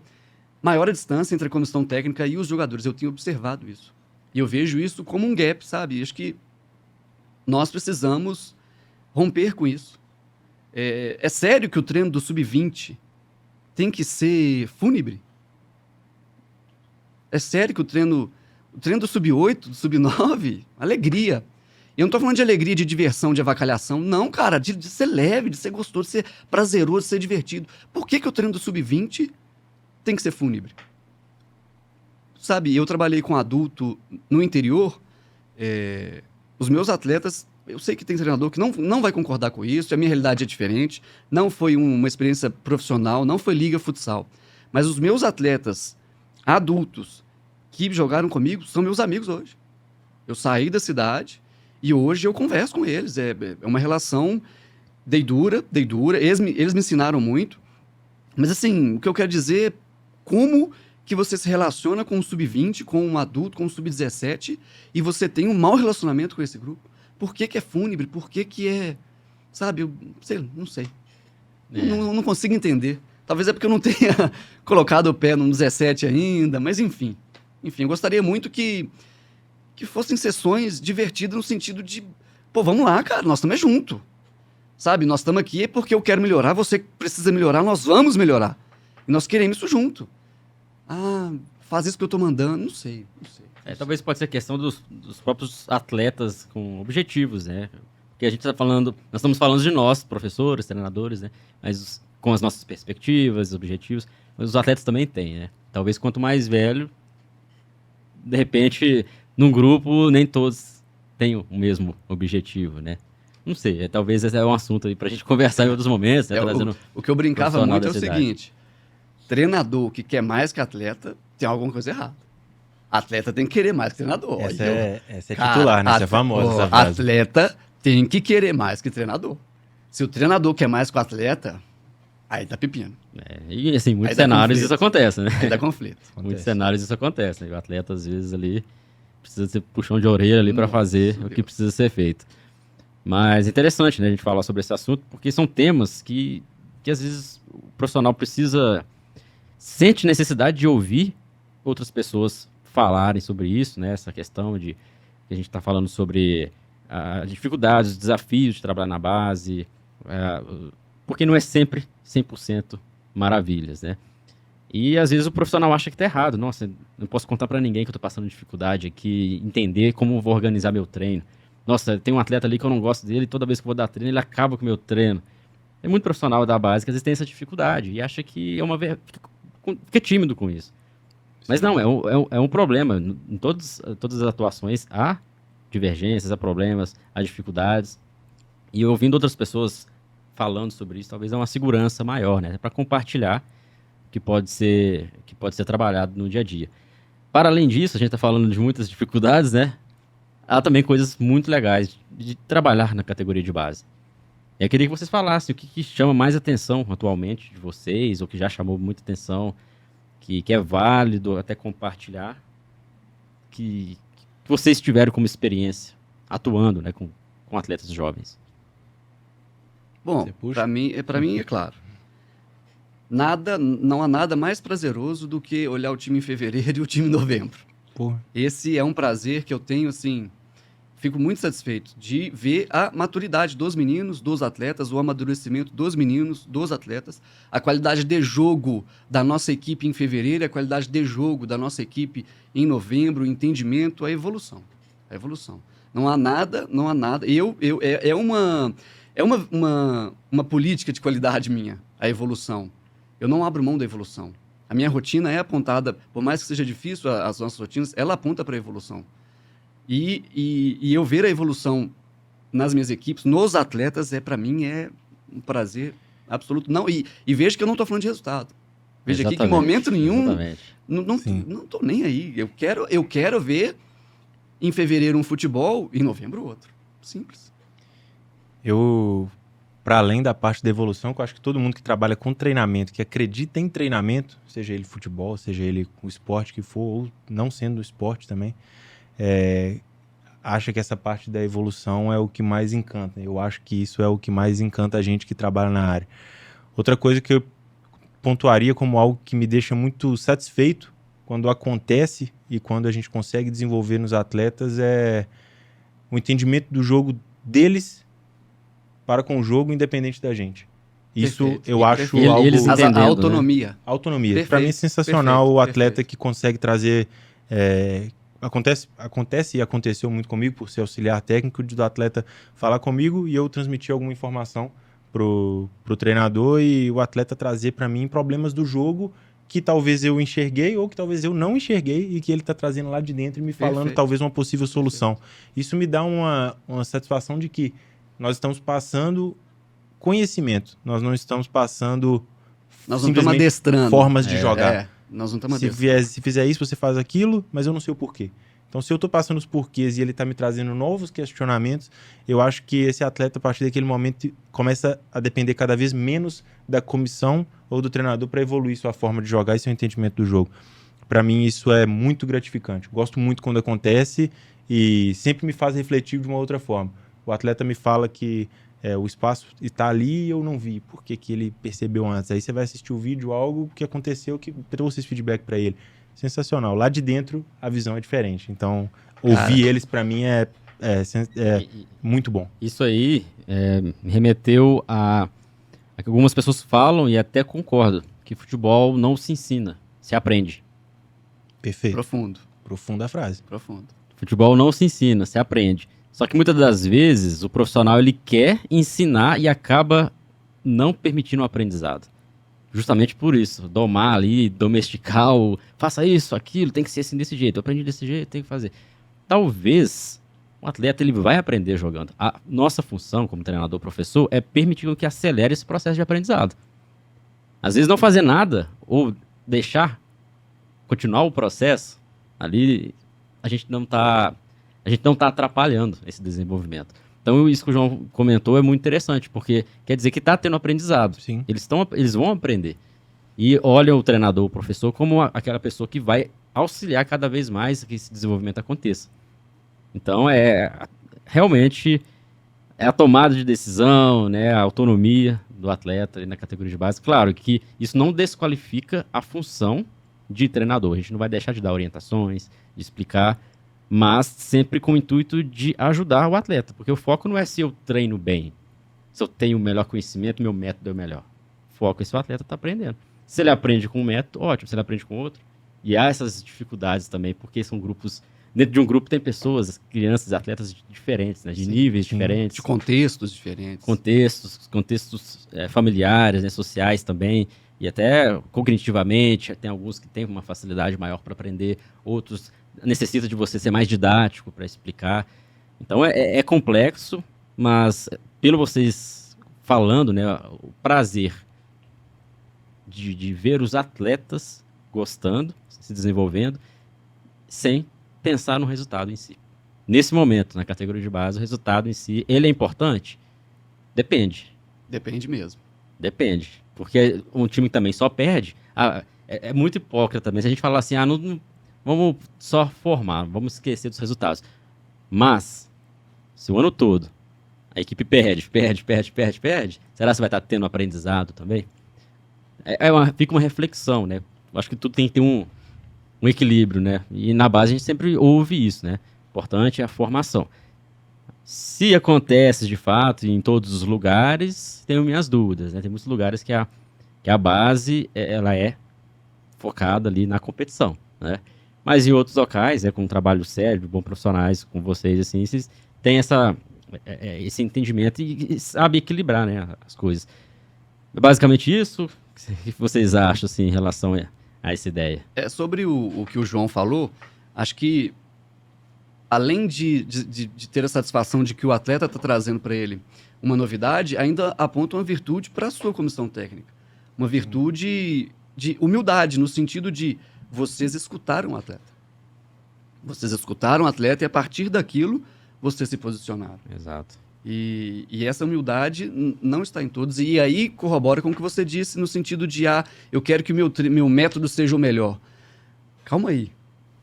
maior a distância entre a comissão técnica e os jogadores. Eu tenho observado isso. E eu vejo isso como um gap, sabe? Acho que nós precisamos romper com isso. É sério que o treino do sub-20 tem que ser fúnebre? É sério que o treino do sub-8, do sub-9, alegria. E eu não tô falando de alegria, de diversão, de avacalhação. Não, cara, de ser leve, de ser gostoso, de ser prazeroso, de ser divertido. Por que o treino do sub-20 tem que ser fúnebre? Sabe, eu trabalhei com adulto no interior, os meus atletas, eu sei que tem treinador que não vai concordar com isso, a minha realidade é diferente, não foi uma experiência profissional, não foi liga futsal. Mas os meus atletas adultos que jogaram comigo são meus amigos hoje. Eu saí da cidade e hoje eu converso com eles. É uma relação deidura. Eles me ensinaram muito. Mas assim, o que eu quero dizer é como que você se relaciona com o sub-20, com um adulto, com o sub-17 e você tem um mau relacionamento com esse grupo. Por que é fúnebre? Por que é... Sabe, não sei. Não consigo entender. Talvez é porque eu não tenha colocado o pé no 17 ainda, mas enfim. Enfim, eu gostaria muito que fossem sessões divertidas no sentido de, pô, vamos lá, cara, nós estamos junto. Sabe, nós estamos aqui porque eu quero melhorar, você precisa melhorar, nós vamos melhorar. E nós queremos isso junto. Ah, faz isso que eu tô mandando, não sei. Talvez pode ser questão dos próprios atletas com objetivos, né? Porque a gente nós estamos falando de nós, professores, treinadores, né? Mas com as nossas perspectivas, objetivos, mas os atletas também têm, né? Talvez quanto mais velho, de repente, num grupo, nem todos tenham o mesmo objetivo, né? Não sei, talvez esse é um assunto aí pra gente conversar em outros momentos, né? O que eu brincava muito é o seguinte, treinador que quer mais que atleta, tem alguma coisa errada. Atleta tem que querer mais que treinador. Essa é titular, né? Essa é famosa, essa frase. Atleta tem que querer mais que treinador. Se o treinador quer mais que o atleta, aí tá pepino. E assim, muitos cenários isso acontece, né? Aí dá conflito. Muitos cenários isso acontece, né? O atleta, às vezes, ali, precisa ser puxão de orelha ali para fazer o que precisa ser feito. Mas é interessante, né, a gente falar sobre esse assunto, porque são temas que às vezes o profissional sente necessidade de ouvir outras pessoas falarem sobre isso, né? Essa questão de que a gente está falando sobre as dificuldades, os desafios de trabalhar na base, porque não é sempre 100% maravilhas, né? E às vezes o profissional acha que está errado. Nossa, não posso contar para ninguém que eu estou passando dificuldade aqui, entender como vou organizar meu treino. Nossa, tem um atleta ali que eu não gosto dele, toda vez que eu vou dar treino, ele acaba com o meu treino. É muito profissional da base que às vezes tem essa dificuldade e acha que fica tímido com isso. Mas não, é um problema. Em todas as atuações há divergências, há problemas, há dificuldades. E ouvindo outras pessoas falando sobre isso, talvez é uma segurança maior, né? Para compartilhar que pode ser trabalhado no dia a dia. Para além disso, a gente está falando de muitas dificuldades, né? Há também coisas muito legais de trabalhar na categoria de base. Eu queria que vocês falassem o que chama mais atenção atualmente de vocês, ou que já chamou muita atenção, que é válido até compartilhar, que vocês tiveram como experiência atuando, né, com atletas jovens. Bom, para mim é claro. Não há nada mais prazeroso do que olhar o time em fevereiro e o time em novembro. Porra. Esse é um prazer que eu tenho, assim, fico muito satisfeito de ver a maturidade dos meninos, dos atletas, o amadurecimento dos meninos, dos atletas, a qualidade de jogo da nossa equipe em fevereiro, a qualidade de jogo da nossa equipe em novembro, o entendimento, a evolução. A evolução. Não há nada. É uma política de qualidade minha, a evolução. Eu não abro mão da evolução. A minha rotina é apontada, por mais que seja difícil as nossas rotinas, ela aponta para a evolução. E eu ver a evolução nas minhas equipes, nos atletas, para mim é um prazer absoluto. Não, e veja que eu não estou falando de resultado. Veja aqui que em momento nenhum, não estou nem aí. Eu quero ver em fevereiro um futebol e em novembro outro. Simples. Para além da parte da evolução, que eu acho que todo mundo que trabalha com treinamento, que acredita em treinamento, seja ele futebol, seja ele o esporte que for, ou não sendo esporte também, acha que essa parte da evolução é o que mais encanta. Eu acho que isso é o que mais encanta a gente que trabalha na área. Outra coisa que eu pontuaria como algo que me deixa muito satisfeito quando acontece e quando a gente consegue desenvolver nos atletas é o entendimento do jogo deles para com o jogo, independente da gente. Isso perfeito, eu acho algo... Eles a autonomia. Né? Autonomia. Para mim é sensacional o atleta que consegue trazer... Acontece e aconteceu muito comigo por ser auxiliar técnico, do atleta falar comigo e eu transmitir alguma informação pro treinador e o atleta trazer para mim problemas do jogo que talvez eu enxerguei ou que talvez eu não enxerguei e que ele está trazendo lá de dentro e me falando talvez uma possível solução. Isso me dá uma satisfação de que nós estamos passando conhecimento, nós não estamos passando formas de jogar. Nós não estamos se fizer isso, você faz aquilo, mas eu não sei o porquê. Então, se eu estou passando os porquês e ele está me trazendo novos questionamentos, eu acho que esse atleta, a partir daquele momento, começa a depender cada vez menos da comissão ou do treinador para evoluir sua forma de jogar e seu entendimento do jogo. Para mim, isso é muito gratificante. Gosto muito quando acontece e sempre me faz refletir de uma outra forma. O atleta me fala que o espaço está ali e eu não vi. Por que ele percebeu antes? Aí você vai assistir o vídeo, algo que aconteceu que trouxe esse feedback para ele. Sensacional. Lá de dentro, a visão é diferente. Então, ouvir eles, para mim, é muito bom. Isso aí me remeteu a que algumas pessoas falam, e até concordo, que futebol não se ensina, se aprende. Perfeito. Profundo. Profunda a frase. Profundo. Futebol não se ensina, se aprende. Só que muitas das vezes o profissional ele quer ensinar e acaba não permitindo o aprendizado. Justamente por isso, domar ali, domesticar faça isso, aquilo, tem que ser assim desse jeito, eu aprendi desse jeito, tem que fazer. Talvez o atleta ele vai aprender jogando. A nossa função como treinador, professor, é permitir que acelere esse processo de aprendizado. Às vezes não fazer nada ou deixar continuar o processo, ali a gente não tá atrapalhando esse desenvolvimento. Então isso que o João comentou é muito interessante, porque quer dizer que está tendo aprendizado. Sim. Eles vão aprender. E olha o treinador, o professor, como aquela pessoa que vai auxiliar cada vez mais que esse desenvolvimento aconteça. Então realmente a tomada de decisão, né, a autonomia do atleta ali na categoria de base. Claro que isso não desqualifica a função de treinador. A gente não vai deixar de dar orientações, de explicar, mas sempre com o intuito de ajudar o atleta, porque o foco não é se eu treino bem, se eu tenho o melhor conhecimento, meu método é o melhor. O foco é se o atleta está aprendendo. Se ele aprende com um método, ótimo, se ele aprende com outro. E há essas dificuldades também, porque são grupos... Dentro de um grupo tem pessoas, crianças, atletas diferentes, né, de níveis diferentes. De contextos diferentes. Contextos familiares, né, sociais também, e até cognitivamente, tem alguns que têm uma facilidade maior para aprender, outros necessita de você ser mais didático para explicar. Então é complexo, mas pelo vocês falando, né, o prazer de ver os atletas gostando, se desenvolvendo, sem pensar no resultado em si. Nesse momento, na categoria de base, o resultado em si, ele é importante? Depende. Depende mesmo. Depende. Porque um time que também só perde, é muito hipócrita também. Se a gente falar assim, não vamos só formar, vamos esquecer dos resultados. Mas, se o ano todo a equipe perde, será que você vai estar tendo aprendizado também? Fica uma reflexão, né? Acho que tudo tem que ter um equilíbrio, né? E na base a gente sempre ouve isso, né? Importante é a formação. Se acontece de fato em todos os lugares, tenho minhas dúvidas, né? Tem muitos lugares que a base ela é focada ali na competição, né? Mas em outros locais, com um trabalho sério, bons profissionais, com vocês, assim, vocês têm esse entendimento e sabem equilibrar, né, as coisas. Basicamente isso. O que vocês acham assim, em relação a essa ideia? Sobre o que o João falou, acho que além de ter a satisfação de que o atleta está trazendo para ele uma novidade, ainda aponta uma virtude para a sua comissão técnica. Uma virtude de humildade, no sentido de vocês escutaram o atleta. Vocês escutaram o atleta e a partir daquilo vocês se posicionaram. Exato. E essa humildade não está em todos. E aí corrobora com o que você disse no sentido de, eu quero que o meu método seja o melhor. Calma aí.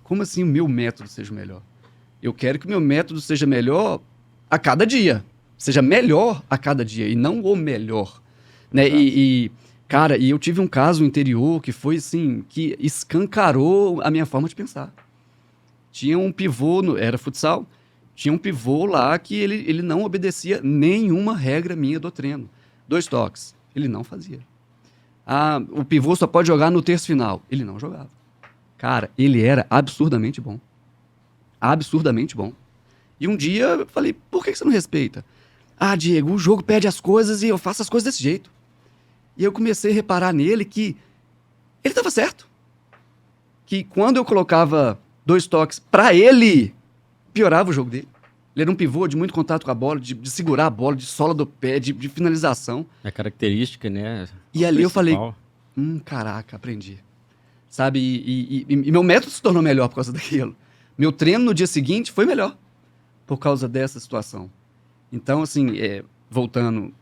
Como assim o meu método seja o melhor? Eu quero que o meu método seja melhor a cada dia. Seja melhor a cada dia e não o melhor. Né? Cara, eu tive um caso interior que foi assim, que escancarou a minha forma de pensar. Tinha um pivô, era futsal, tinha um pivô lá que ele não obedecia nenhuma regra minha do treino. 2 toques. Ele não fazia. O pivô só pode jogar no terço final. Ele não jogava. Cara, ele era absurdamente bom. Absurdamente bom. E um dia eu falei, por que você não respeita? Diego, o jogo pede as coisas e eu faço as coisas desse jeito. E eu comecei a reparar nele que ele estava certo. Que quando eu colocava 2 toques para ele, piorava o jogo dele. Ele era um pivô de muito contato com a bola, de segurar a bola, de sola do pé, de finalização. É característica, né? E ali eu falei, caraca, aprendi. Sabe? E meu método se tornou melhor por causa daquilo. Meu treino no dia seguinte foi melhor por causa dessa situação. Então, assim, voltando,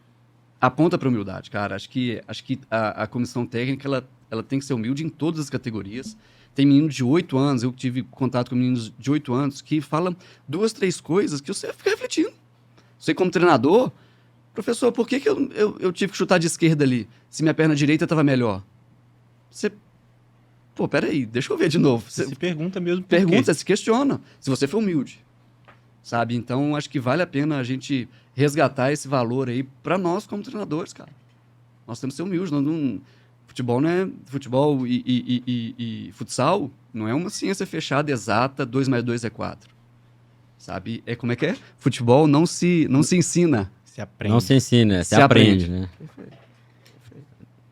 aponta para a humildade, cara. Acho que a comissão técnica ela tem que ser humilde em todas as categorias. Tem menino de 8 anos, eu tive contato com meninos de 8 anos que falam 2, 3 coisas que você fica refletindo. Você, como treinador, Professor, por que eu tive que chutar de esquerda ali, se minha perna direita estava melhor? Você... Pô, peraí, deixa eu ver de novo. Você se pergunta mesmo por Pergunta, quê. você se questiona, se você for humilde. Sabe? Então, acho que vale a pena a gente resgatar esse valor aí para nós como treinadores, cara. Nós temos que ser humildes. Futebol não é... Futebol e futsal não é uma ciência fechada, exata, 2 mais 2 é 4. Sabe? Como é que é? Futebol não se ensina. Se aprende. Não se ensina, se aprende, né? Perfeito.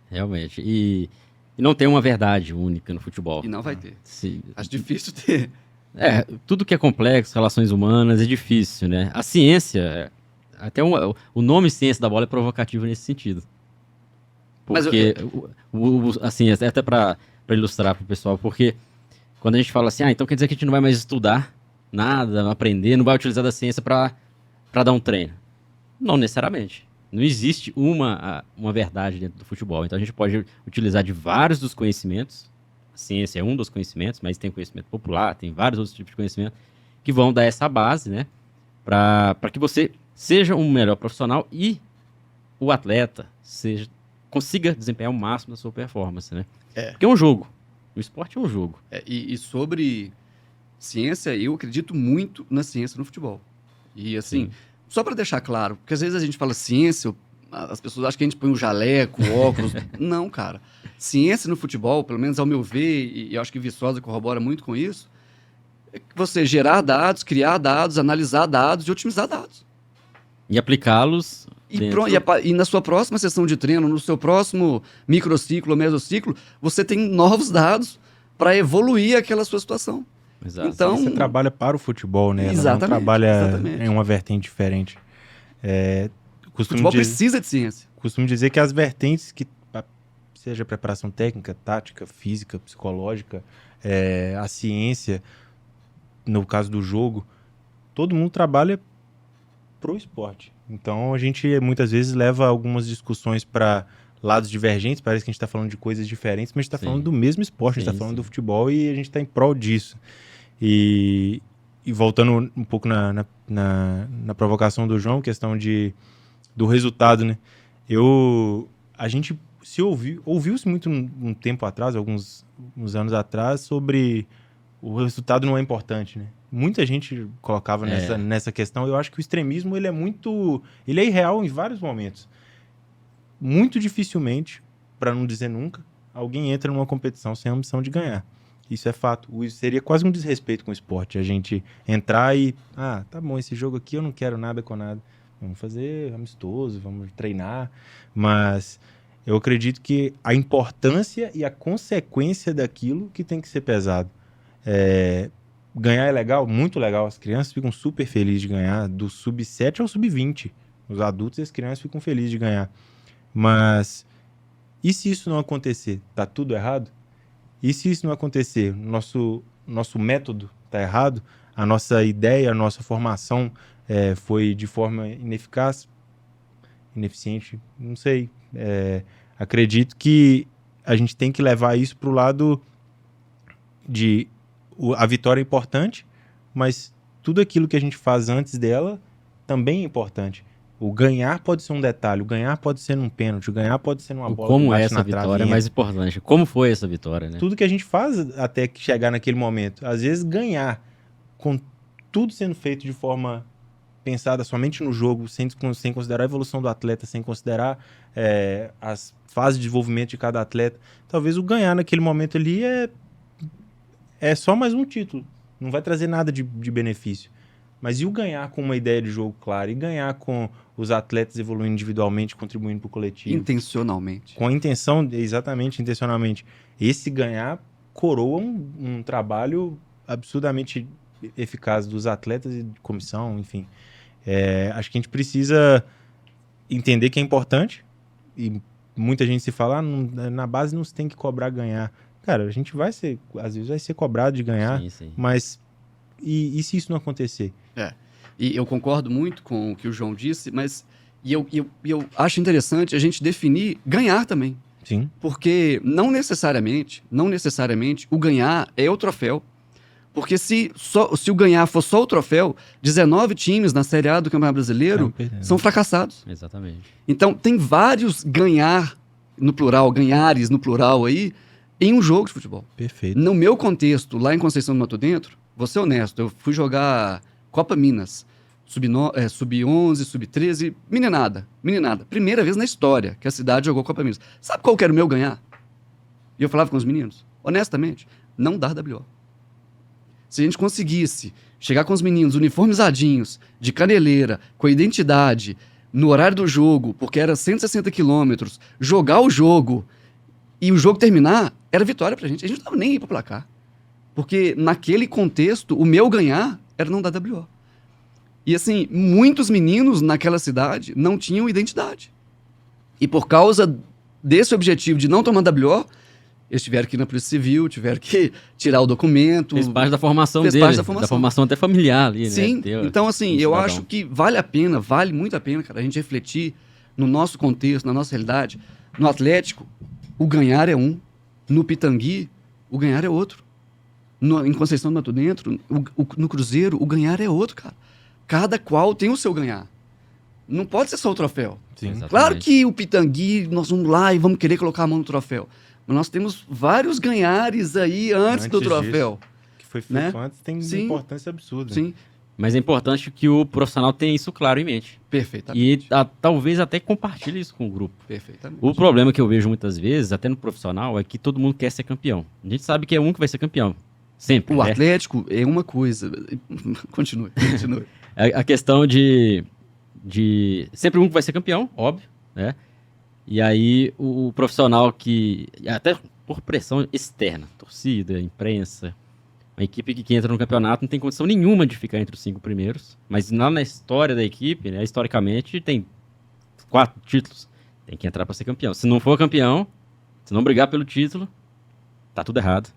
Realmente. E não tem uma verdade única no futebol. E não vai ter. Sim. Acho difícil ter. Tudo que é complexo, relações humanas, é difícil, né? A ciência, até o nome ciência da bola é provocativo nesse sentido. Porque, assim, até para ilustrar para o pessoal, porque quando a gente fala assim, então quer dizer que a gente não vai mais estudar nada, aprender, não vai utilizar da ciência para dar um treino. Não necessariamente. Não existe uma verdade dentro do futebol. Então a gente pode utilizar de vários dos conhecimentos. A ciência é um dos conhecimentos, mas tem conhecimento popular, tem vários outros tipos de conhecimento que vão dar essa base, né? Para que você seja um melhor profissional e o atleta consiga desempenhar o máximo da sua performance, né? Porque é um jogo. O esporte é um jogo. E sobre ciência, eu acredito muito na ciência no futebol. E assim, só para deixar claro, porque às vezes a gente fala ciência, as pessoas acham que a gente põe um jaleco, óculos. Não, cara. Ciência no futebol, pelo menos ao meu ver, e eu acho que Viçosa corrobora muito com isso, é você gerar dados, criar dados, analisar dados e otimizar dados. E aplicá-los. E na sua próxima sessão de treino, no seu próximo microciclo ou mesociclo, você tem novos dados para evoluir aquela sua situação. Exato. Então, você trabalha para o futebol, né? Exatamente, Ela não trabalha exatamente. em uma vertente diferente. O futebol precisa de ciência. Costumo dizer que as vertentes, seja preparação técnica, tática, física, psicológica, a ciência, no caso do jogo, todo mundo trabalha pro esporte. Então a gente muitas vezes leva algumas discussões para lados divergentes, parece que a gente está falando de coisas diferentes, mas a gente está falando do mesmo esporte, a gente está falando do futebol e a gente está em prol disso. E voltando um pouco na provocação do João, questão do resultado, né? A gente se ouviu-se muito um tempo atrás, uns anos atrás, sobre o resultado não é importante, né? Muita gente colocava nessa questão. Eu acho que o extremismo ele é irreal em vários momentos. Muito dificilmente, para não dizer nunca, alguém entra numa competição sem a ambição de ganhar. Isso é fato. Seria quase um desrespeito com o esporte, a gente entrar e... tá bom, esse jogo aqui eu não quero nada com nada. Vamos fazer amistoso, vamos treinar. Mas eu acredito que a importância e a consequência daquilo que tem que ser pesado. Ganhar é legal, muito legal. As crianças ficam super felizes de ganhar, do sub-7 ao sub-20. Os adultos e as crianças ficam felizes de ganhar. Mas, e se isso não acontecer? Tá tudo errado? E se isso não acontecer? Nosso método tá errado? A nossa ideia, a nossa formação foi de forma ineficaz? Ineficiente? Não sei. Acredito que a gente tem que levar isso para o lado de... A vitória é importante, mas tudo aquilo que a gente faz antes dela também é importante. O ganhar pode ser um detalhe, o ganhar pode ser num pênalti, o ganhar pode ser numa bola como que bate essa na vitória travinha. é mais importante. Como foi essa vitória, né? Tudo que a gente faz até chegar naquele momento. Às vezes ganhar, com tudo sendo feito de forma pensada somente no jogo, sem considerar a evolução do atleta, sem considerar as fases de desenvolvimento de cada atleta. Talvez o ganhar naquele momento ali é só mais um título. Não vai trazer nada de benefício. Mas e o ganhar com uma ideia de jogo clara? E ganhar com os atletas evoluindo individualmente, contribuindo para o coletivo? Intencionalmente. Com a intenção, exatamente, intencionalmente. Esse ganhar coroa um trabalho absurdamente eficaz dos atletas e de comissão, enfim. Acho que a gente precisa entender que é importante. E muita gente se fala, na base não se tem que cobrar ganhar. Cara, a gente às vezes vai ser cobrado de ganhar, sim. Mas e se isso não acontecer? E eu concordo muito com o que o João disse, mas eu acho interessante a gente definir ganhar também. Sim. Porque não necessariamente o ganhar é o troféu. Porque se o ganhar for só o troféu, 19 times na Série A do Campeonato Brasileiro são fracassados. Exatamente. Então, tem vários ganhares no plural aí, em um jogo de futebol. Perfeito. No meu contexto, lá em Conceição do Mato Dentro, vou ser honesto, eu fui jogar Copa Minas, sub-11, sub-13, meninada. Primeira vez na história que a cidade jogou Copa Minas. Sabe qual que era o meu ganhar? E eu falava com os meninos, honestamente, não dar WO. Se a gente conseguisse chegar com os meninos uniformizadinhos, de caneleira, com a identidade, no horário do jogo, porque era 160 quilômetros, jogar o jogo e o jogo terminar, era vitória pra gente. A gente não tava nem aí pro placar. Porque naquele contexto, o meu ganhar era não dar WO. E assim, muitos meninos naquela cidade não tinham identidade. E por causa desse objetivo de não tomar WO, eles tiveram que ir na Polícia Civil, tiveram que tirar o documento. Fez parte da formação dele. Parte da formação até familiar ali, Sim, né? Sim, então assim, eu acho que vale muito a pena, cara, a gente refletir no nosso contexto, na nossa realidade. No Atlético, o ganhar é um. No Pitangui, o ganhar é outro. Em Conceição do Mato Dentro, no Cruzeiro, o ganhar é outro, cara. Cada qual tem o seu ganhar. Não pode ser só o troféu. Sim. Claro que o Pitangui, nós vamos lá e vamos querer colocar a mão no troféu. Mas nós temos vários ganhares aí antes do troféu. Que foi feito antes, tem importância absurda. Sim. Mas é importante que o profissional tenha isso claro em mente. Perfeitamente. E talvez até compartilhe isso com o grupo. Perfeitamente. O problema que eu vejo muitas vezes, até no profissional, é que todo mundo quer ser campeão. A gente sabe que é um que vai ser campeão. Sempre. O Atlético é uma coisa. Continue. A questão de sempre um que vai ser campeão, óbvio, né? E aí o profissional que, até por pressão externa, torcida, imprensa, uma equipe que entra no campeonato não tem condição nenhuma de ficar entre os 5 primeiros, mas lá na história da equipe, né, historicamente, tem 4 títulos, tem que entrar para ser campeão. Se não for campeão, se não brigar pelo título, tá tudo errado.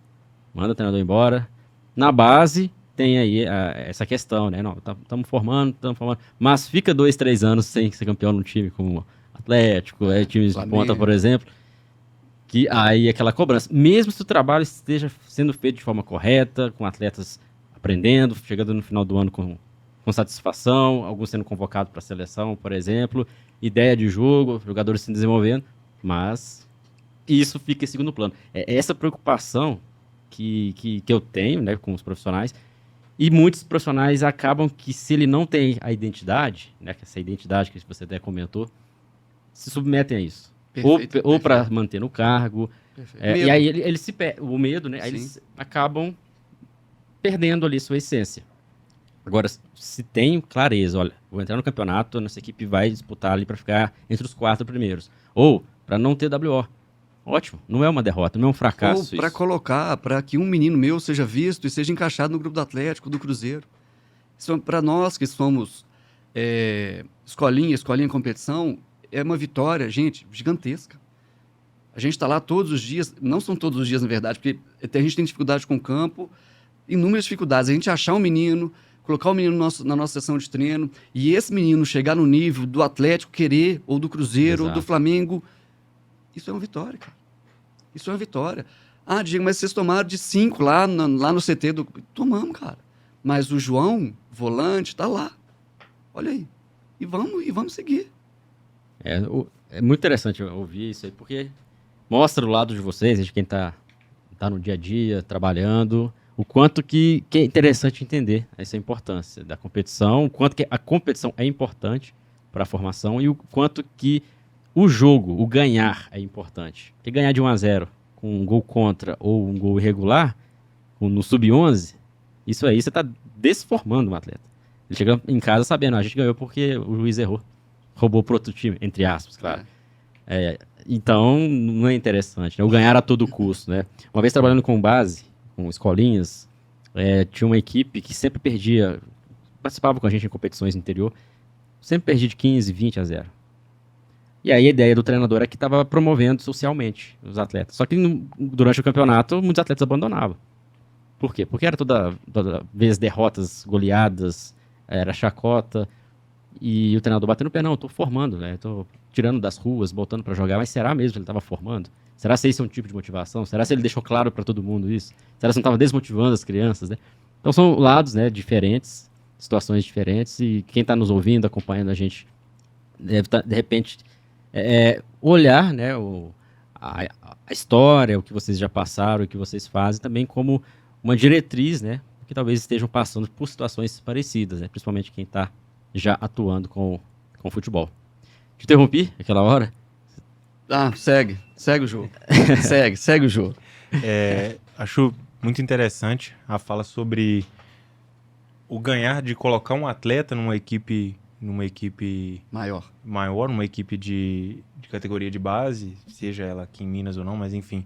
Manda o treinador embora. Na base, tem aí essa questão, né? Não, estamos formando, mas fica 2, 3 anos sem ser campeão num time como Atlético, times de ponta, por exemplo, que aí aquela cobrança. Mesmo se o trabalho esteja sendo feito de forma correta, com atletas aprendendo, chegando no final do ano com satisfação, alguns sendo convocados para a seleção, por exemplo, ideia de jogo, jogadores se desenvolvendo, mas isso fica em segundo plano. É essa preocupação que eu tenho, né, com os profissionais, e muitos profissionais acabam que, se ele não tem a identidade, né, essa identidade que você até comentou, se submetem a isso. Ou para manter no cargo. E aí eles o medo, né? Aí eles acabam perdendo ali sua essência. Agora, se tem clareza, olha, vou entrar no campeonato, nossa equipe vai disputar ali para ficar entre os 4 primeiros. Ou para não ter WO. Ótimo, não é uma derrota, não é um fracasso. Ou para colocar, para que um menino meu seja visto e seja encaixado no grupo do Atlético, do Cruzeiro. Para nós que somos escolinha em competição, é uma vitória, gente, gigantesca. A gente está lá todos os dias, não são todos os dias, na verdade, porque a gente tem dificuldade com o campo, inúmeras dificuldades. A gente achar um menino, colocar o menino na nossa sessão de treino, e esse menino chegar no nível do Atlético querer, ou do Cruzeiro, ou do Flamengo, isso é uma vitória, cara. Isso é uma vitória. Ah, Diego, mas vocês tomaram de 5 lá no CT do... Tomamos, cara. Mas o João, volante, tá lá. Olha aí. E vamos seguir. É muito interessante ouvir isso aí, porque mostra o lado de vocês, de quem tá no dia a dia, trabalhando, o quanto que é interessante entender essa importância da competição, o quanto que a competição é importante para a formação e o quanto que o jogo, o ganhar é importante. Porque ganhar de 1-0 com um gol contra ou um gol irregular, no sub-11, isso aí você está desformando um atleta. Ele chega em casa sabendo, a gente ganhou porque o juiz errou. Roubou pro outro time, entre aspas, claro. Então, não é interessante, né? O ganhar a todo custo, né? Uma vez trabalhando com base, com escolinhas, tinha uma equipe que sempre perdia, participava com a gente em competições no interior, sempre perdia de 15, 20-0. E aí a ideia do treinador é que estava promovendo socialmente os atletas. Só que durante o campeonato, muitos atletas abandonavam. Por quê? Porque era toda vez derrotas, goleadas, era chacota. E o treinador batendo o pé, não, eu tô formando, né? Eu tô tirando das ruas, botando para jogar. Mas será mesmo que ele estava formando? Será que esse é um tipo de motivação? Será que ele deixou claro para todo mundo isso? Será que não estava desmotivando as crianças, né? Então são lados, né, diferentes, situações diferentes, e quem está nos ouvindo, acompanhando a gente, deve de repente olhar, né, a história, o que vocês já passaram, o que vocês fazem, também como uma diretriz, né, que talvez estejam passando por situações parecidas, né, principalmente quem está já atuando com futebol. Te interrompi aquela hora? Segue o jogo. segue o jogo. Acho muito interessante a fala sobre o ganhar de colocar um atleta numa equipe maior, numa equipe de categoria de base, seja ela aqui em Minas ou não, mas enfim.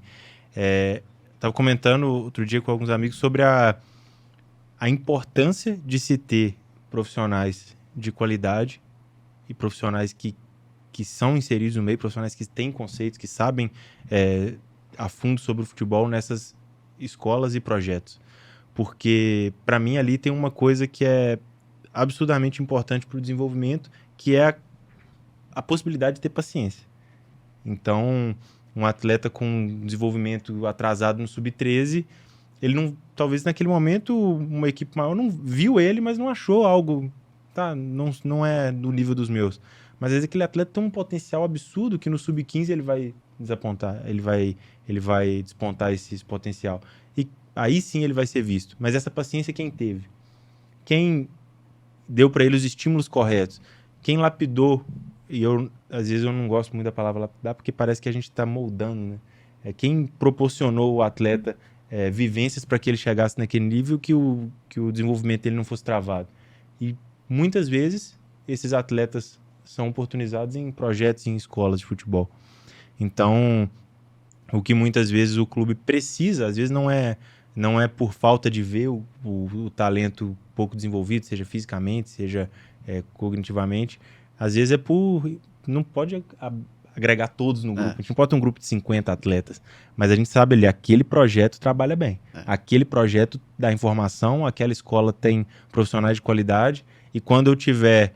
Estava comentando outro dia com alguns amigos sobre a importância de se ter profissionais de qualidade e profissionais que são inseridos no meio, profissionais que têm conceitos, que sabem a fundo sobre o futebol nessas escolas e projetos. Porque, para mim, ali tem uma coisa que é absurdamente importante para o desenvolvimento, que é a possibilidade de ter paciência. Então, um atleta com desenvolvimento atrasado no sub-13, ele não, talvez naquele momento uma equipe maior não viu ele, mas não achou algo, não é do nível dos meus. Mas às vezes aquele atleta tem um potencial absurdo que no sub-15 ele vai desapontar, ele vai despontar esse potencial. E aí sim ele vai ser visto. Mas essa paciência quem teve? Quem deu para ele os estímulos corretos? Quem lapidou? E às vezes eu não gosto muito da palavra lapidar, porque parece que a gente está moldando, né? Quem proporcionou o atleta vivências para que ele chegasse naquele nível que o desenvolvimento dele não fosse travado. E muitas vezes esses atletas são oportunizados em projetos em escolas de futebol. Então, o que muitas vezes o clube precisa, às vezes não é por falta de ver o talento pouco desenvolvido, seja fisicamente, seja cognitivamente, às vezes não pode agregar todos no grupo. A gente não pode ter um grupo de 50 atletas, mas a gente sabe ali, aquele projeto trabalha bem. Aquele projeto dá informação, aquela escola tem profissionais de qualidade, e quando eu tiver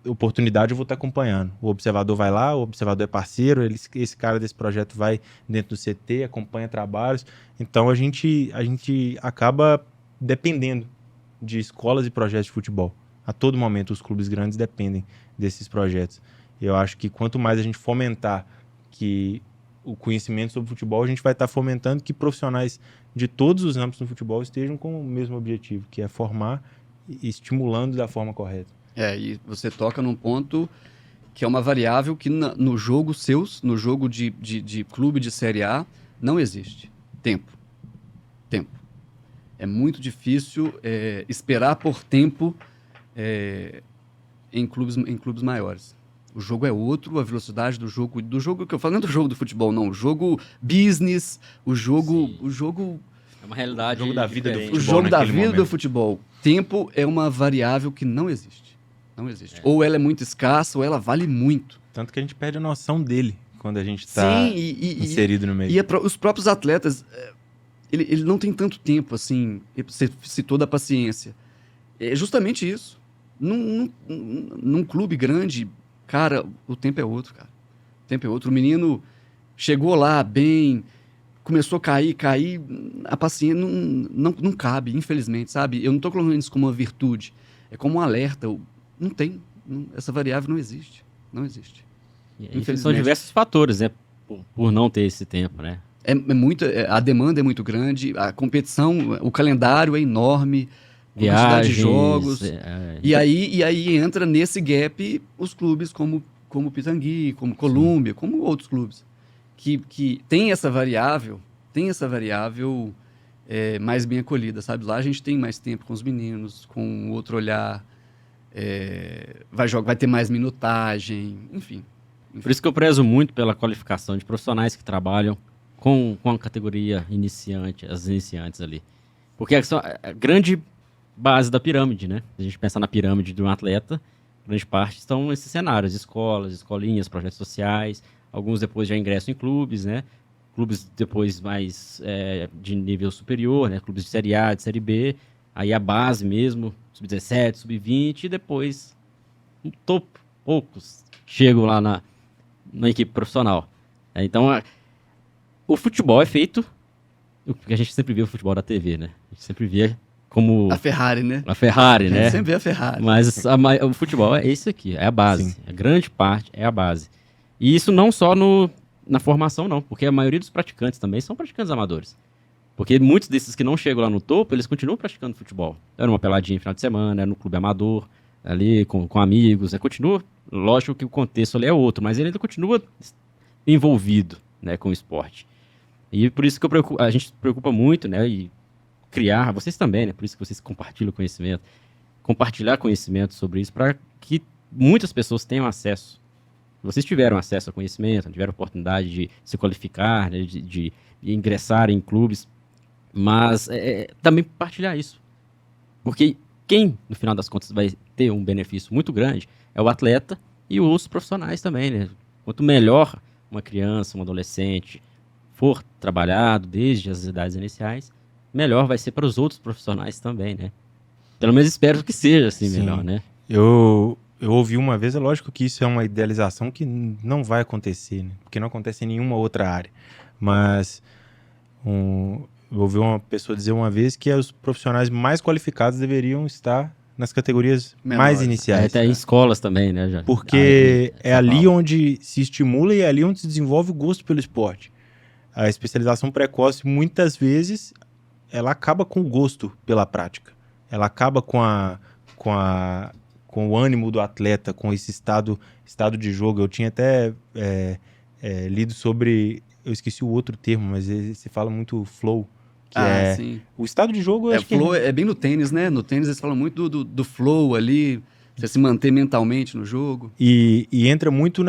oportunidade eu vou estar acompanhando. O observador vai lá, o observador é parceiro, esse cara desse projeto vai dentro do CT, acompanha trabalhos. Então a gente acaba dependendo de escolas e projetos de futebol. A todo momento os clubes grandes dependem desses projetos. Eu acho que quanto mais a gente fomentar que o conhecimento sobre futebol, a gente vai estar fomentando que profissionais de todos os âmbitos do futebol estejam com o mesmo objetivo, que é formar e estimulando da forma correta. E você toca num ponto que é uma variável que no jogo de clube de Série A, não existe. Tempo. É muito difícil esperar por tempo em clubes maiores. O jogo é outro, a velocidade do jogo que eu falo, não é do jogo do futebol, não. O jogo business, o jogo é uma realidade. O jogo da vida do futebol. O jogo da vida do futebol. Tempo é uma variável que não existe. Não existe. Ou ela é muito escassa, ou ela vale muito. Tanto que a gente perde a noção dele quando a gente está inserido no meio. E os próprios atletas, ele não tem tanto tempo, assim, você citou da paciência. É justamente isso. Num clube grande, cara, o tempo é outro, cara. O tempo é outro. O menino chegou lá bem, começou a cair, a paciência não cabe, infelizmente, sabe? Eu não estou colocando isso como uma virtude, é como um alerta. Não tem, essa variável não existe. Não existe. São diversos fatores, né? Por não ter esse tempo, né? A demanda é muito grande, a competição, o calendário é enorme, viagens, quantidade de jogos. E aí entra nesse gap os clubes como Pitangui, como Colômbia, como outros clubes, que tem essa variável mais bem acolhida, sabe? Lá a gente tem mais tempo com os meninos, com outro olhar. Vai ter mais minutagem, enfim. Por isso que eu prezo muito pela qualificação de profissionais que trabalham com a categoria iniciante, as iniciantes ali. Porque a grande base da pirâmide, né? Se a gente pensar na pirâmide de um atleta, grande parte estão esses cenários, escolas, escolinhas, projetos sociais, alguns depois já ingressam em clubes, né? Clubes depois mais de nível superior, né? Clubes de Série A, de Série B, aí a base mesmo, sub-17, sub-20, e depois, poucos chegam lá na equipe profissional. Então, o futebol é feito, porque a gente sempre vê o futebol da TV, né? A gente sempre vê como... A Ferrari, né? A Ferrari, né? Sempre a Ferrari. Mas o futebol é isso aqui, é a base. Sim. A grande parte é a base. E isso não só na formação, não, porque a maioria dos praticantes também são praticantes amadores. Porque muitos desses que não chegam lá no topo, eles continuam praticando futebol. Era uma peladinha no final de semana, era no clube amador, ali com amigos, continua. Lógico que o contexto ali é outro, mas ele ainda continua envolvido, né, com o esporte. E por isso que a gente se preocupa muito, né, e criar, vocês também, né, por isso que vocês compartilham conhecimento, compartilhar conhecimento sobre isso para que muitas pessoas tenham acesso. Vocês tiveram acesso a conhecimento, tiveram oportunidade de se qualificar, né, de ingressar em clubes, mas também compartilhar isso. Porque quem, no final das contas, vai ter um benefício muito grande é o atleta e os profissionais também, né? Quanto melhor uma criança, um adolescente for trabalhado desde as idades iniciais, melhor vai ser para os outros profissionais também, né? Pelo menos espero que seja assim. Sim. Melhor, né? Eu ouvi uma vez, é lógico que isso é uma idealização que não vai acontecer, né? Porque não acontece em nenhuma outra área. Mas eu ouvi uma pessoa dizer uma vez que os profissionais mais qualificados deveriam estar nas categorias mais iniciais. Até em escolas também, né? Já. Porque é ali onde se estimula e é ali onde se desenvolve o gosto pelo esporte. A especialização precoce, muitas vezes, ela acaba com o gosto pela prática. Ela acaba com o ânimo do atleta, com esse estado de jogo. Eu tinha até lido sobre... Eu esqueci o outro termo, mas se fala muito flow. Sim. O estado de jogo... Flow é bem no tênis, né? No tênis eles falam muito do flow ali, você se manter mentalmente no jogo. E entra muito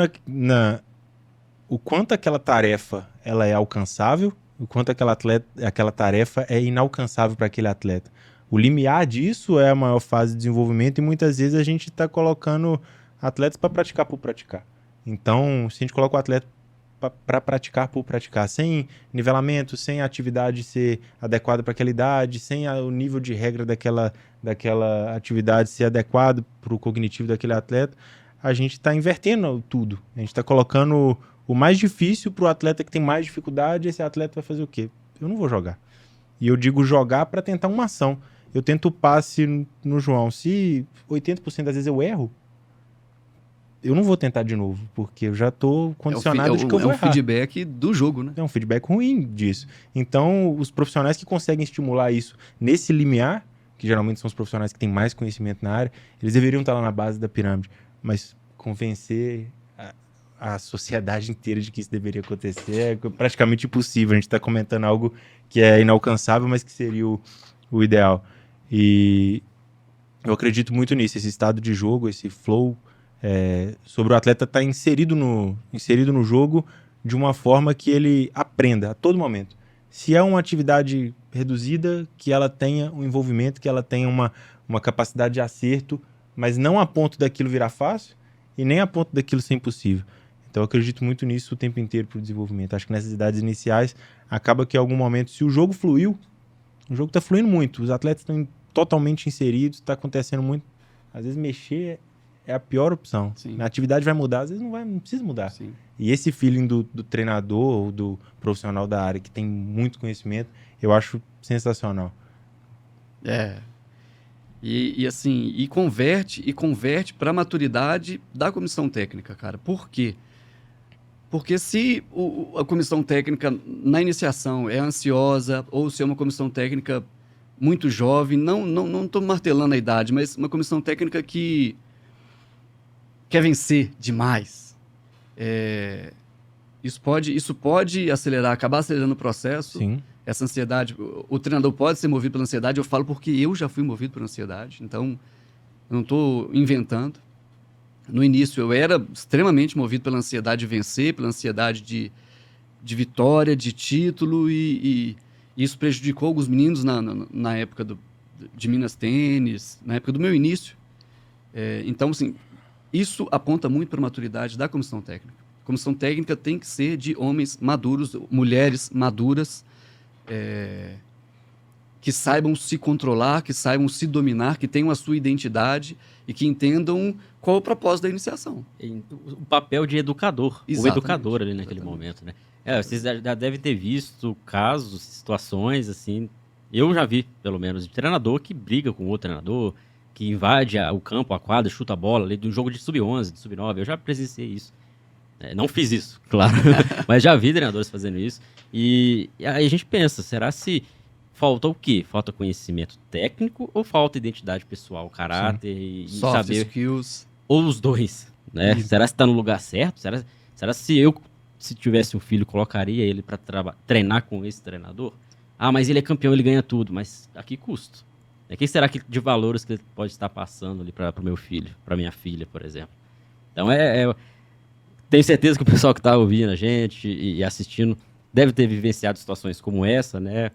o quanto aquela tarefa ela é alcançável, o quanto aquela tarefa é inalcançável para aquele atleta. O limiar disso é a maior fase de desenvolvimento e muitas vezes a gente está colocando atletas para praticar por praticar. Então, se a gente coloca o atleta para praticar por praticar, sem nivelamento, sem a atividade ser adequada para aquela idade, sem o nível de regra daquela atividade ser adequado para o cognitivo daquele atleta, a gente está invertendo tudo. A gente está colocando o mais difícil para o atleta que tem mais dificuldade, esse atleta vai fazer o quê? Eu não vou jogar. E eu digo jogar para tentar uma ação. Eu tento o passe no João. Se 80% das vezes eu erro, eu não vou tentar de novo, porque eu já estou condicionado de que eu vou errar. É um feedback do jogo, né? É um feedback ruim disso. Então, os profissionais que conseguem estimular isso nesse limiar, que geralmente são os profissionais que têm mais conhecimento na área, eles deveriam estar lá na base da pirâmide. Mas convencer a sociedade inteira de que isso deveria acontecer é praticamente impossível. A gente está comentando algo que é inalcançável, mas que seria o ideal. E eu acredito muito nisso, esse estado de jogo, esse flow, sobre o atleta estar inserido no jogo de uma forma que ele aprenda a todo momento. Se é uma atividade reduzida, que ela tenha um envolvimento, que ela tenha uma capacidade de acerto, mas não a ponto daquilo virar fácil e nem a ponto daquilo ser impossível. Então eu acredito muito nisso o tempo inteiro para o desenvolvimento. Acho que nessas idades iniciais acaba que em algum momento, se o jogo fluiu, o jogo está fluindo muito, os atletas estão totalmente inseridos, está acontecendo muito. Às vezes mexer é a pior opção. Sim. A atividade vai mudar, às vezes não precisa mudar. Sim. E esse feeling do treinador ou do profissional da área que tem muito conhecimento, eu acho sensacional. E assim, converte para a maturidade da comissão técnica, cara. Por quê? Porque se a comissão técnica na iniciação é ansiosa, ou se é uma comissão técnica muito jovem, não estou martelando a idade, mas uma comissão técnica que quer vencer demais, isso pode acabar acelerando o processo. Sim. Essa ansiedade, o treinador pode ser movido pela ansiedade, eu falo porque eu já fui movido pela ansiedade, então eu não estou inventando. No início eu era extremamente movido pela ansiedade de vencer, pela ansiedade de vitória, de título, e isso prejudicou alguns meninos na época de Minas Tênis, na época do meu início. Então, assim, isso aponta muito para a maturidade da comissão técnica. A comissão técnica tem que ser de homens maduros, mulheres maduras, que saibam se controlar, que saibam se dominar, que tenham a sua identidade e que entendam qual é o propósito da iniciação. O papel de educador, Exatamente. o educador ali naquele momento, né? Vocês já devem ter visto casos, situações assim Eu já vi, pelo menos, de treinador que briga com outro treinador, que invade o campo, a quadra, chuta a bola, ali de um jogo de sub-11, de sub-9. Eu já presenciei isso. Não fiz isso, claro, mas já vi treinadores fazendo isso. E aí a gente pensa, será se falta o quê? Falta conhecimento técnico ou falta identidade pessoal, caráter e Soft saber... skills. Ou os dois, né? Isso. Será que está no lugar certo? Será se eu, se tivesse um filho, colocaria ele para treinar com esse treinador? Ah, mas ele é campeão, ele ganha tudo. Mas a que custo? O que será que de valores que ele pode estar passando ali para o meu filho, para minha filha, por exemplo? Então tenho certeza que o pessoal que está ouvindo a gente e assistindo deve ter vivenciado situações como essa, né?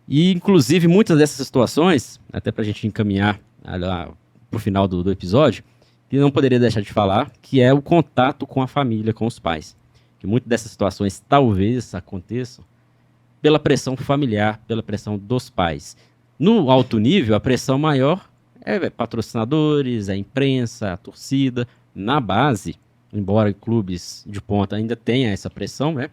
E, inclusive, muitas dessas situações, até para a gente encaminhar para o final do episódio, que não poderia deixar de falar, que é o contato com a família, com os pais. Que muitas dessas situações talvez aconteçam pela pressão familiar, pela pressão dos pais. No alto nível, a pressão maior é patrocinadores, a imprensa, a torcida. Na base, embora clubes de ponta ainda tenham essa pressão, né?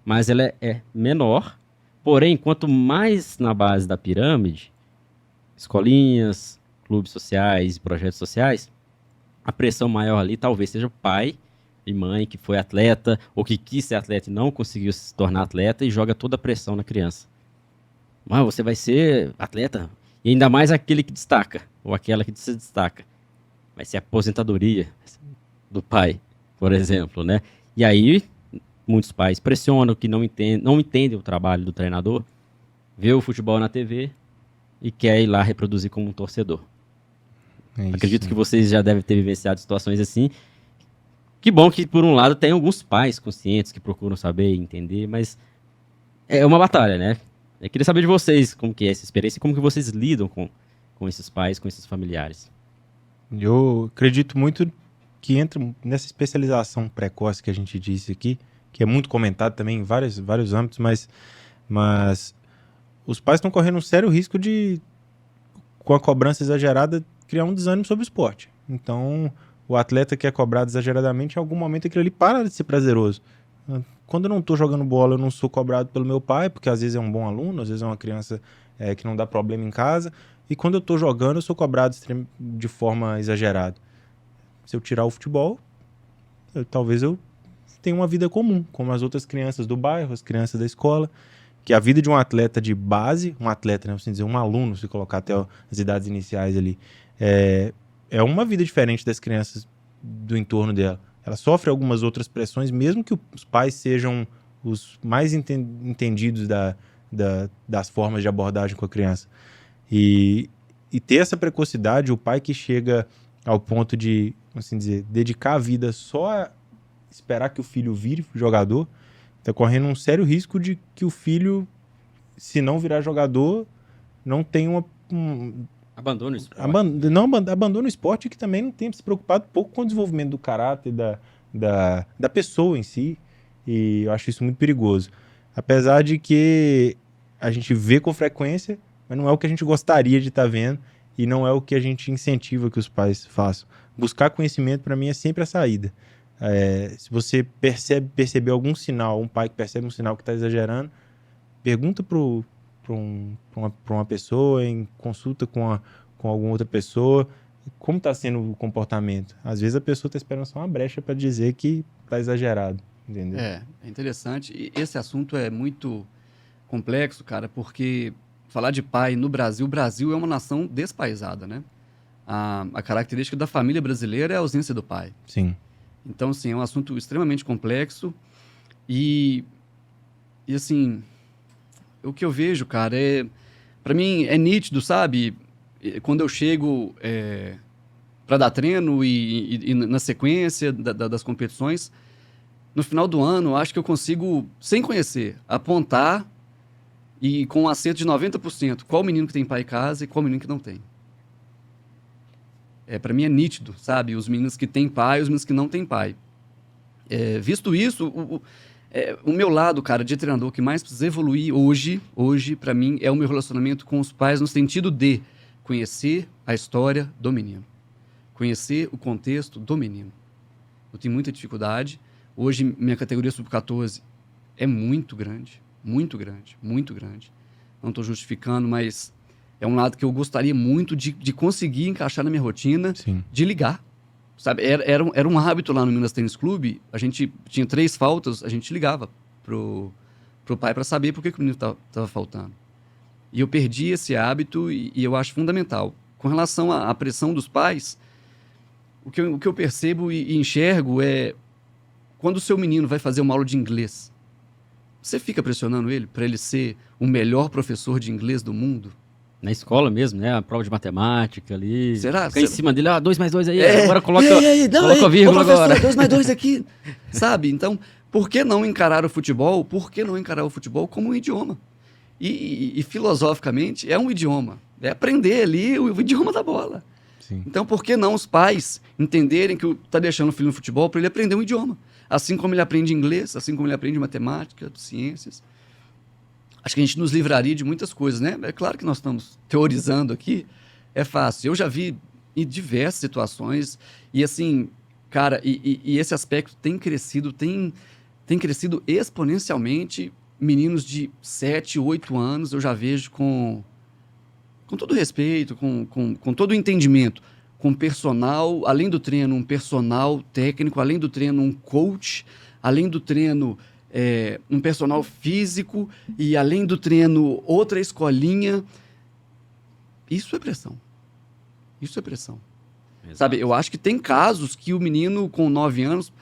Mas ela é menor. Porém, quanto mais na base da pirâmide, escolinhas, clubes sociais, projetos sociais, a pressão maior ali talvez seja o pai e mãe que foi atleta ou que quis ser atleta e não conseguiu se tornar atleta e joga toda a pressão na criança. Mas você vai ser atleta, e ainda mais aquele que destaca, ou aquela que se destaca. Vai ser a aposentadoria do pai, por exemplo, né? E aí, muitos pais pressionam, que não entendem o trabalho do treinador, vê o futebol na TV e quer ir lá reproduzir como um torcedor. Acredito que vocês já devem ter vivenciado situações assim. Que bom que, por um lado, tem alguns pais conscientes que procuram saber e entender, mas é uma batalha, né? Eu queria saber de vocês como que é essa experiência e como que vocês lidam com esses pais, com esses familiares. Eu acredito muito que entra nessa especialização precoce que a gente disse aqui, que é muito comentado também em vários âmbitos, mas os pais estão correndo um sério risco de, com a cobrança exagerada, criar um desânimo sobre o esporte. Então, o atleta que é cobrado exageradamente, em algum momento aquilo ali para de ser prazeroso. Quando eu não estou jogando bola, eu não sou cobrado pelo meu pai, porque às vezes é um bom aluno, às vezes é uma criança que não dá problema em casa. E quando eu estou jogando, eu sou cobrado de forma exagerada. Se eu tirar o futebol, talvez eu tenha uma vida comum, como as outras crianças do bairro, as crianças da escola. Que a vida de um atleta de base, um atleta, né, assim dizer, um aluno, se colocar até as idades iniciais ali, é uma vida diferente das crianças do entorno dela. Ela sofre algumas outras pressões, mesmo que os pais sejam os mais entendidos das formas de abordagem com a criança. E ter essa precocidade, o pai que chega ao ponto de, assim dizer, dedicar a vida só a esperar que o filho vire jogador, está correndo um sério risco de que o filho, se não virar jogador, não tenha Abandona o esporte. Abandona o esporte, que também não tem se preocupado pouco com o desenvolvimento do caráter da pessoa em si. E eu acho isso muito perigoso. Apesar de que a gente vê com frequência, mas não é o que a gente gostaria de estar vendo e não é o que a gente incentiva que os pais façam. Buscar conhecimento, para mim, é sempre a saída. Se você perceber algum sinal, um pai que percebe um sinal que está exagerando, pergunta para uma pessoa, em consulta com alguma outra pessoa, como está sendo o comportamento. Às vezes a pessoa está esperando só uma brecha para dizer que está exagerado, entendeu? É interessante. E esse assunto é muito complexo, cara, porque falar de pai no Brasil, o Brasil é uma nação despaisada, né? A característica da família brasileira é a ausência do pai. Sim. Então, assim, é um assunto extremamente complexo e assim, o que eu vejo, cara, para mim é nítido, sabe? Quando eu chego para dar treino e na sequência das competições, no final do ano, eu acho que eu consigo, sem conhecer, apontar e com um acerto de 90%, qual menino que tem pai em casa e qual menino que não tem. Para mim é nítido, sabe? Os meninos que têm pai e os meninos que não têm pai. Visto isso, o meu lado, cara, de treinador que mais precisa evoluir hoje, para mim, é o meu relacionamento com os pais no sentido de conhecer a história do menino. Conhecer o contexto do menino. Eu tenho muita dificuldade. Hoje, minha categoria sub-14 é muito grande, muito grande, muito grande. não estou justificando, mas é um lado que eu gostaria muito de conseguir encaixar na minha rotina, Sim. de ligar. Sabe, era um hábito lá no Minas Tênis Clube, a gente tinha 3 faltas, a gente ligava pro pai para saber por que o menino estava faltando. E eu perdi esse hábito e eu acho fundamental. Com relação à pressão dos pais, o que eu percebo e enxergo é quando o seu menino vai fazer uma aula de inglês, você fica pressionando ele para ele ser o melhor professor de inglês do mundo? Na escola mesmo, né? A prova de matemática ali. Será? Fica em cima dele, 2 mais 2 aí, agora Não, coloca a vírgula agora. 2 mais 2 aqui. Sabe? Então, por que não encarar o futebol? Por que não encarar o futebol como um idioma? E filosoficamente, é um idioma. É aprender ali o idioma da bola. Sim. Então, por que não os pais entenderem que tá deixando o filho no futebol para ele aprender um idioma? Assim como ele aprende inglês, assim como ele aprende matemática, ciências. Acho que a gente nos livraria de muitas coisas, né? É claro que nós estamos teorizando aqui, é fácil. Eu já vi em diversas situações e assim, cara, e esse aspecto tem crescido exponencialmente. Meninos de 7, 8 anos, eu já vejo com todo respeito, com todo o entendimento, com personal, além do treino, um personal técnico, além do treino, um coach, além do treino, um personal físico e além do treino, outra escolinha. Isso é pressão. Isso é pressão. Exato. Sabe, eu acho que tem casos que o menino com 9 anos,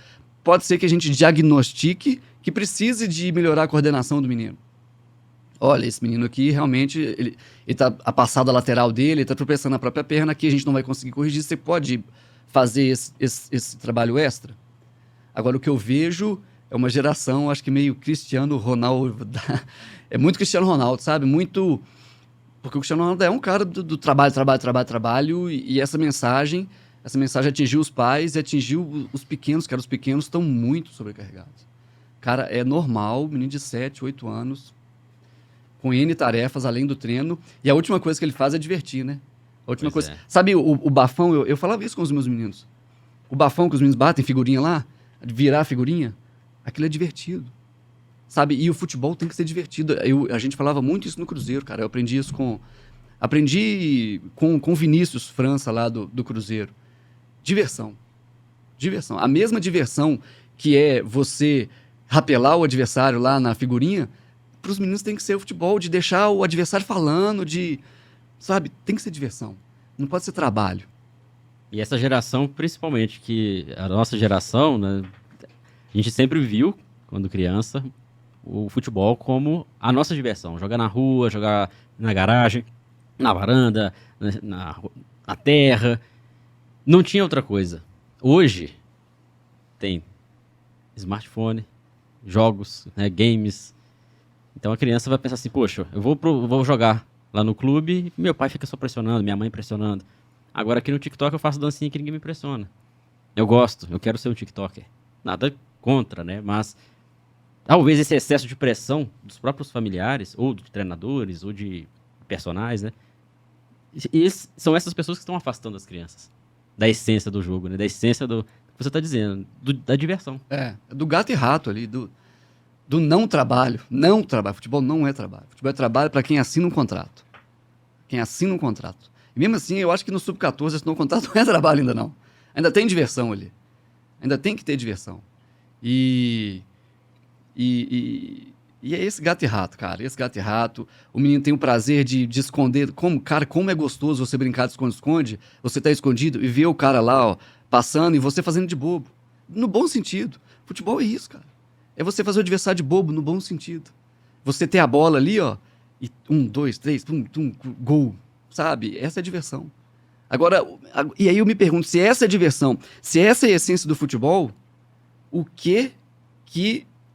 pode ser que a gente diagnostique que precise de melhorar a coordenação do menino. Olha, esse menino aqui, realmente, ele tá a passada lateral dele, ele tá tropeçando na própria perna, aqui a gente não vai conseguir corrigir, você pode fazer esse trabalho extra? Agora, o que eu vejo é uma geração, acho que meio Cristiano Ronaldo, é muito Cristiano Ronaldo, sabe? Muito... Porque o Cristiano Ronaldo é um cara do trabalho, e essa mensagem atingiu os pais e atingiu os pequenos, cara, os pequenos estão muito sobrecarregados. Cara, é normal, menino de 7, 8 anos, com N tarefas além do treino, e a última coisa que ele faz é divertir, né? A última Pois coisa... é. Sabe o bafão? Eu falava isso com os meus meninos. O bafão que os meninos batem, figurinha lá, virar a figurinha, aquilo é divertido. Sabe? E o futebol tem que ser divertido. A gente falava muito isso no Cruzeiro, cara. Eu aprendi isso com Vinícius França lá do Cruzeiro. Diversão. Diversão. A mesma diversão que é você rapelar o adversário lá na figurinha, para os meninos tem que ser o futebol, de deixar o adversário falando, sabe? Tem que ser diversão. Não pode ser trabalho. E essa geração, principalmente, que a nossa geração, né, a gente sempre viu, quando criança, o futebol como a nossa diversão. Jogar na rua, jogar na garagem, na varanda, na terra. Não tinha outra coisa. Hoje, tem smartphone, jogos, né, games. Então a criança vai pensar assim, poxa, eu vou jogar lá no clube e meu pai fica só pressionando, minha mãe pressionando. Agora aqui no TikTok eu faço dancinha que ninguém me pressiona. Eu gosto, eu quero ser um TikToker. Nada contra, né? Mas talvez esse excesso de pressão dos próprios familiares, ou de treinadores, ou de personagens, né? São essas pessoas que estão afastando as crianças da essência do jogo, né? Da essência do que você está dizendo, da diversão. Do gato e rato ali, do não trabalho. Não trabalho. Futebol não é trabalho. Futebol é trabalho para quem assina um contrato. Quem assina um contrato. E mesmo assim, eu acho que no Sub-14 assinou um contrato não é trabalho ainda não. Ainda tem diversão ali. Ainda tem que ter diversão. E é esse gato e rato, cara. Esse gato e rato. O menino tem o prazer de esconder. Como é gostoso você brincar de esconde-esconde. Você tá escondido e vê o cara lá, ó, passando e você fazendo de bobo. No bom sentido. Futebol é isso, cara. É você fazer o adversário de bobo no bom sentido. Você ter a bola ali, ó, e 1, 2, 3, gol, sabe? Essa é a diversão. Agora, e aí eu me pergunto, se essa é a diversão, se essa é a essência do futebol, o que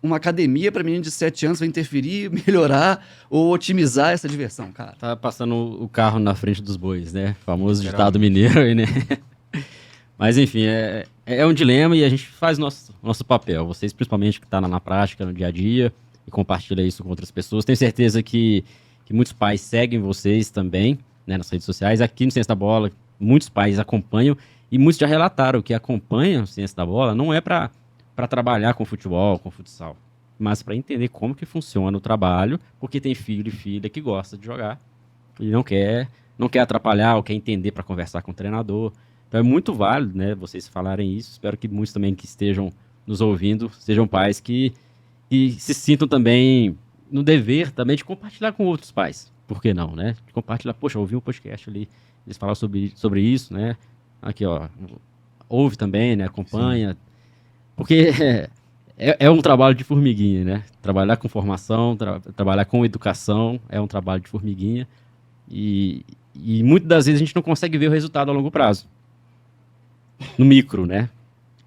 uma academia para menino de 7 anos vai interferir, melhorar ou otimizar essa diversão, cara? Tá passando o carro na frente dos bois, né? Famoso ditado mineiro aí, né? Mas enfim, é um dilema e a gente faz nosso papel. Vocês, principalmente, que estão na prática, no dia a dia, e compartilha isso com outras pessoas. Tenho certeza que muitos pais seguem vocês também, né, nas redes sociais. Aqui no Ciência da Bola, muitos pais acompanham e muitos já relataram que acompanham o Ciência da Bola não é para trabalhar com futebol, com futsal. mas para entender como que funciona o trabalho, porque tem filho e filha que gosta de jogar e não quer atrapalhar ou quer entender para conversar com o treinador. Então é muito válido, né, vocês falarem isso. Espero que muitos também que estejam nos ouvindo sejam pais que se sintam também no dever também de compartilhar com outros pais. Por que não, né? De compartilhar, poxa, eu ouvi um podcast ali, eles falaram sobre isso, né? Aqui, ó, ouve também, né? Acompanha. Sim. Porque é um trabalho de formiguinha, né? Trabalhar com formação, trabalhar com educação é um trabalho de formiguinha. E muitas das vezes a gente não consegue ver o resultado a longo prazo. No micro, né?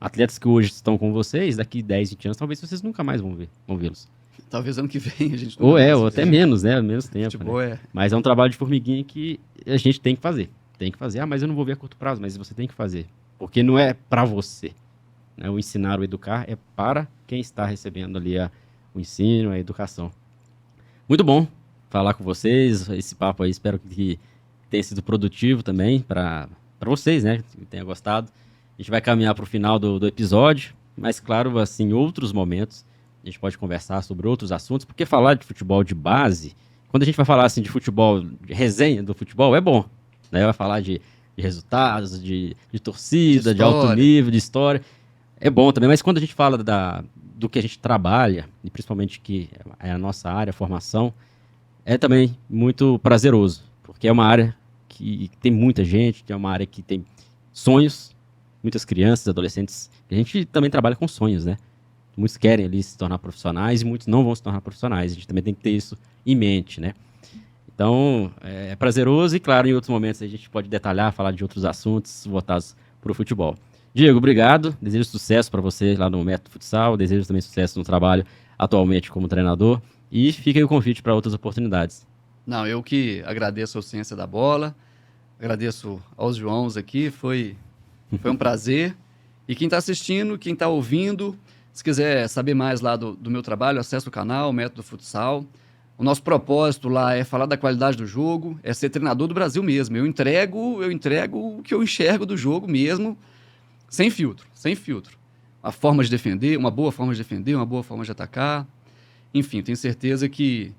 Atletas que hoje estão com vocês, daqui 10, 20 anos, talvez vocês nunca mais vão vê-los. Talvez ano que vem a gente... Ou até menos, né? Menos tempo. Futebol, né? Mas é um trabalho de formiguinha que a gente tem que fazer. Tem que fazer. Mas eu não vou ver a curto prazo, mas você tem que fazer. Porque não é para você. Né? O ensinar, o educar é para quem está recebendo ali o ensino, a educação. Muito bom falar com vocês. Esse papo aí, espero que tenha sido produtivo também para vocês, né? Que tenha gostado. A gente vai caminhar para o final do episódio, mas claro, assim, em outros momentos a gente pode conversar sobre outros assuntos, porque falar de futebol de base, quando a gente vai falar assim de futebol, de resenha do futebol, é bom, né? Vai falar de resultados, de torcida, de alto nível, de história, é bom também, mas quando a gente fala do que a gente trabalha, e principalmente que é a nossa área, a formação, é também muito prazeroso, porque é uma área que tem muita gente, é uma área que tem sonhos, muitas crianças, adolescentes, a gente também trabalha com sonhos, né? Muitos querem ali se tornar profissionais e muitos não vão se tornar profissionais. A gente também tem que ter isso em mente, né? Então, é prazeroso e, claro, em outros momentos a gente pode detalhar, falar de outros assuntos voltados para o futebol. Diego, obrigado. Desejo sucesso para você lá no Método Futsal. Desejo também sucesso no trabalho atualmente como treinador. E fica aí o convite para outras oportunidades. Não, eu que agradeço a Ciência da Bola. Agradeço aos Joãos aqui. Foi um prazer. E quem está assistindo, quem está ouvindo... Se quiser saber mais lá do meu trabalho, acesse o canal, Método Futsal. O nosso propósito lá é falar da qualidade do jogo, é ser treinador do Brasil mesmo. Eu entrego o que eu enxergo do jogo mesmo, sem filtro. A forma de defender, uma boa forma de defender, uma boa forma de atacar. Enfim, tenho certeza que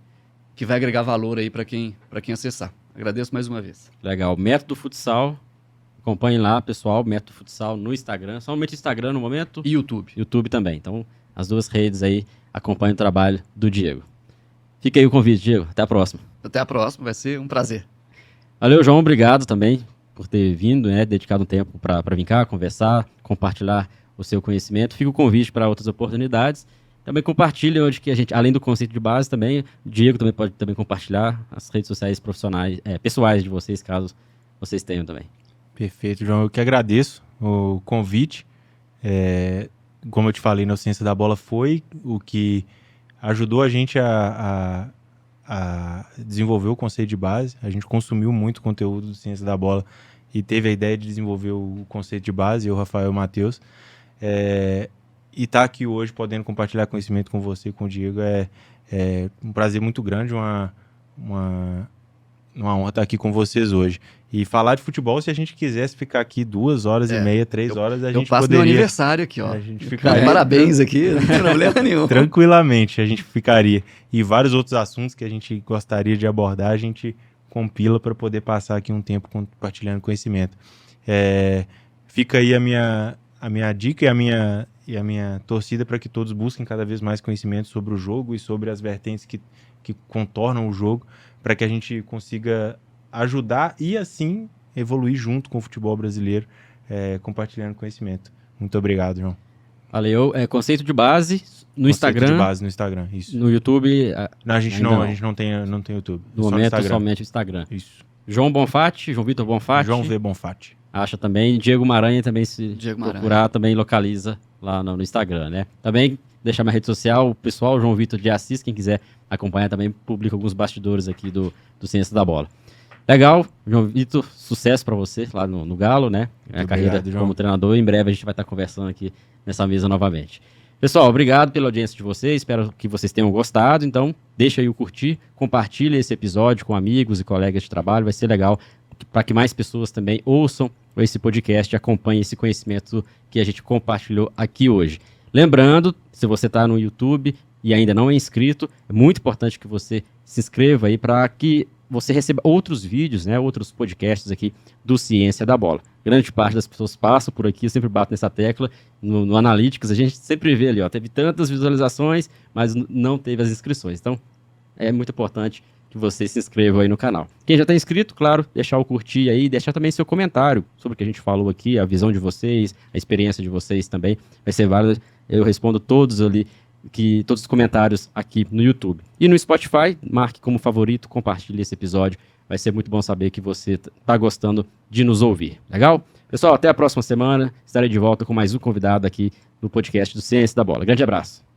vai agregar valor aí para quem acessar. Agradeço mais uma vez. Legal. Método Futsal. Acompanhem lá, pessoal, Método Futsal no Instagram. Somente Instagram no momento. E YouTube. YouTube também. Então, as duas redes aí acompanhem o trabalho do Diego. Fica aí o convite, Diego. Até a próxima. Até a próxima, vai ser um prazer. Valeu, João. Obrigado também por ter vindo, né? Dedicado um tempo para vir cá, conversar, compartilhar o seu conhecimento. Fica o convite para outras oportunidades. Também compartilhe onde que a gente, além do conceito de base também, o Diego também pode também compartilhar as redes sociais profissionais, pessoais de vocês, caso vocês tenham também. Perfeito, João. Eu que agradeço o convite. Como eu te falei, na Ciência da Bola foi o que ajudou a gente a desenvolver o conceito de base. A gente consumiu muito conteúdo do Ciência da Bola e teve a ideia de desenvolver o conceito de base, eu, Rafael e o Matheus. E estar aqui hoje podendo compartilhar conhecimento com você, com o Diego, é um prazer muito grande, uma honra estar aqui com vocês hoje. E falar de futebol, se a gente quisesse ficar aqui 2 horas e meia, 3 horas, a gente passo poderia... meu aniversário aqui, ó. A gente ficaria... Parabéns aqui, não tem problema nenhum. Tranquilamente, a gente ficaria. E vários outros assuntos que a gente gostaria de abordar, a gente compila para poder passar aqui um tempo compartilhando conhecimento. Fica aí a minha dica e a minha torcida para que todos busquem cada vez mais conhecimento sobre o jogo e sobre as vertentes que contornam o jogo, para que a gente consiga ajudar e, assim, evoluir junto com o futebol brasileiro, compartilhando conhecimento. Muito obrigado, João. Valeu. Conceito de base no Instagram. Conceito de base no Instagram, isso. No YouTube... Não, a gente não tem YouTube. No momento, somente o Instagram. Isso. João Bonfatti, João Vitor Bonfatti. João V. Bonfatti. Acha também. Diego Maranha também, se procurar, também localiza lá no Instagram, né? Também deixar minha rede social, o pessoal, João Vitor de Assis, quem quiser acompanhar também, publica alguns bastidores aqui do Ciência da Bola. Legal, João Vitor, sucesso para você lá no Galo, né? A carreira como treinador. Em breve a gente vai estar conversando aqui nessa mesa novamente. Pessoal, obrigado pela audiência de vocês, espero que vocês tenham gostado. Então, deixa aí o curtir, compartilha esse episódio com amigos e colegas de trabalho, vai ser legal para que mais pessoas também ouçam esse podcast e acompanhem esse conhecimento que a gente compartilhou aqui hoje. Lembrando, se você está no YouTube, e ainda não é inscrito, é muito importante que você se inscreva aí para que você receba outros vídeos, né, outros podcasts aqui do Ciência da Bola. Grande parte das pessoas passa por aqui, eu sempre bato nessa tecla, no Analytics a gente sempre vê ali, ó, teve tantas visualizações, mas não teve as inscrições. Então, é muito importante que você se inscreva aí no canal. Quem já está inscrito, claro, deixar o curtir aí, deixar também seu comentário sobre o que a gente falou aqui, a visão de vocês, a experiência de vocês também, vai ser válido. Eu respondo todos ali, todos os comentários aqui no YouTube. E no Spotify, marque como favorito, compartilhe esse episódio, vai ser muito bom saber que você está gostando de nos ouvir, legal? Pessoal, até a próxima semana, estarei de volta com mais um convidado aqui no podcast do Ciência da Bola. Grande abraço!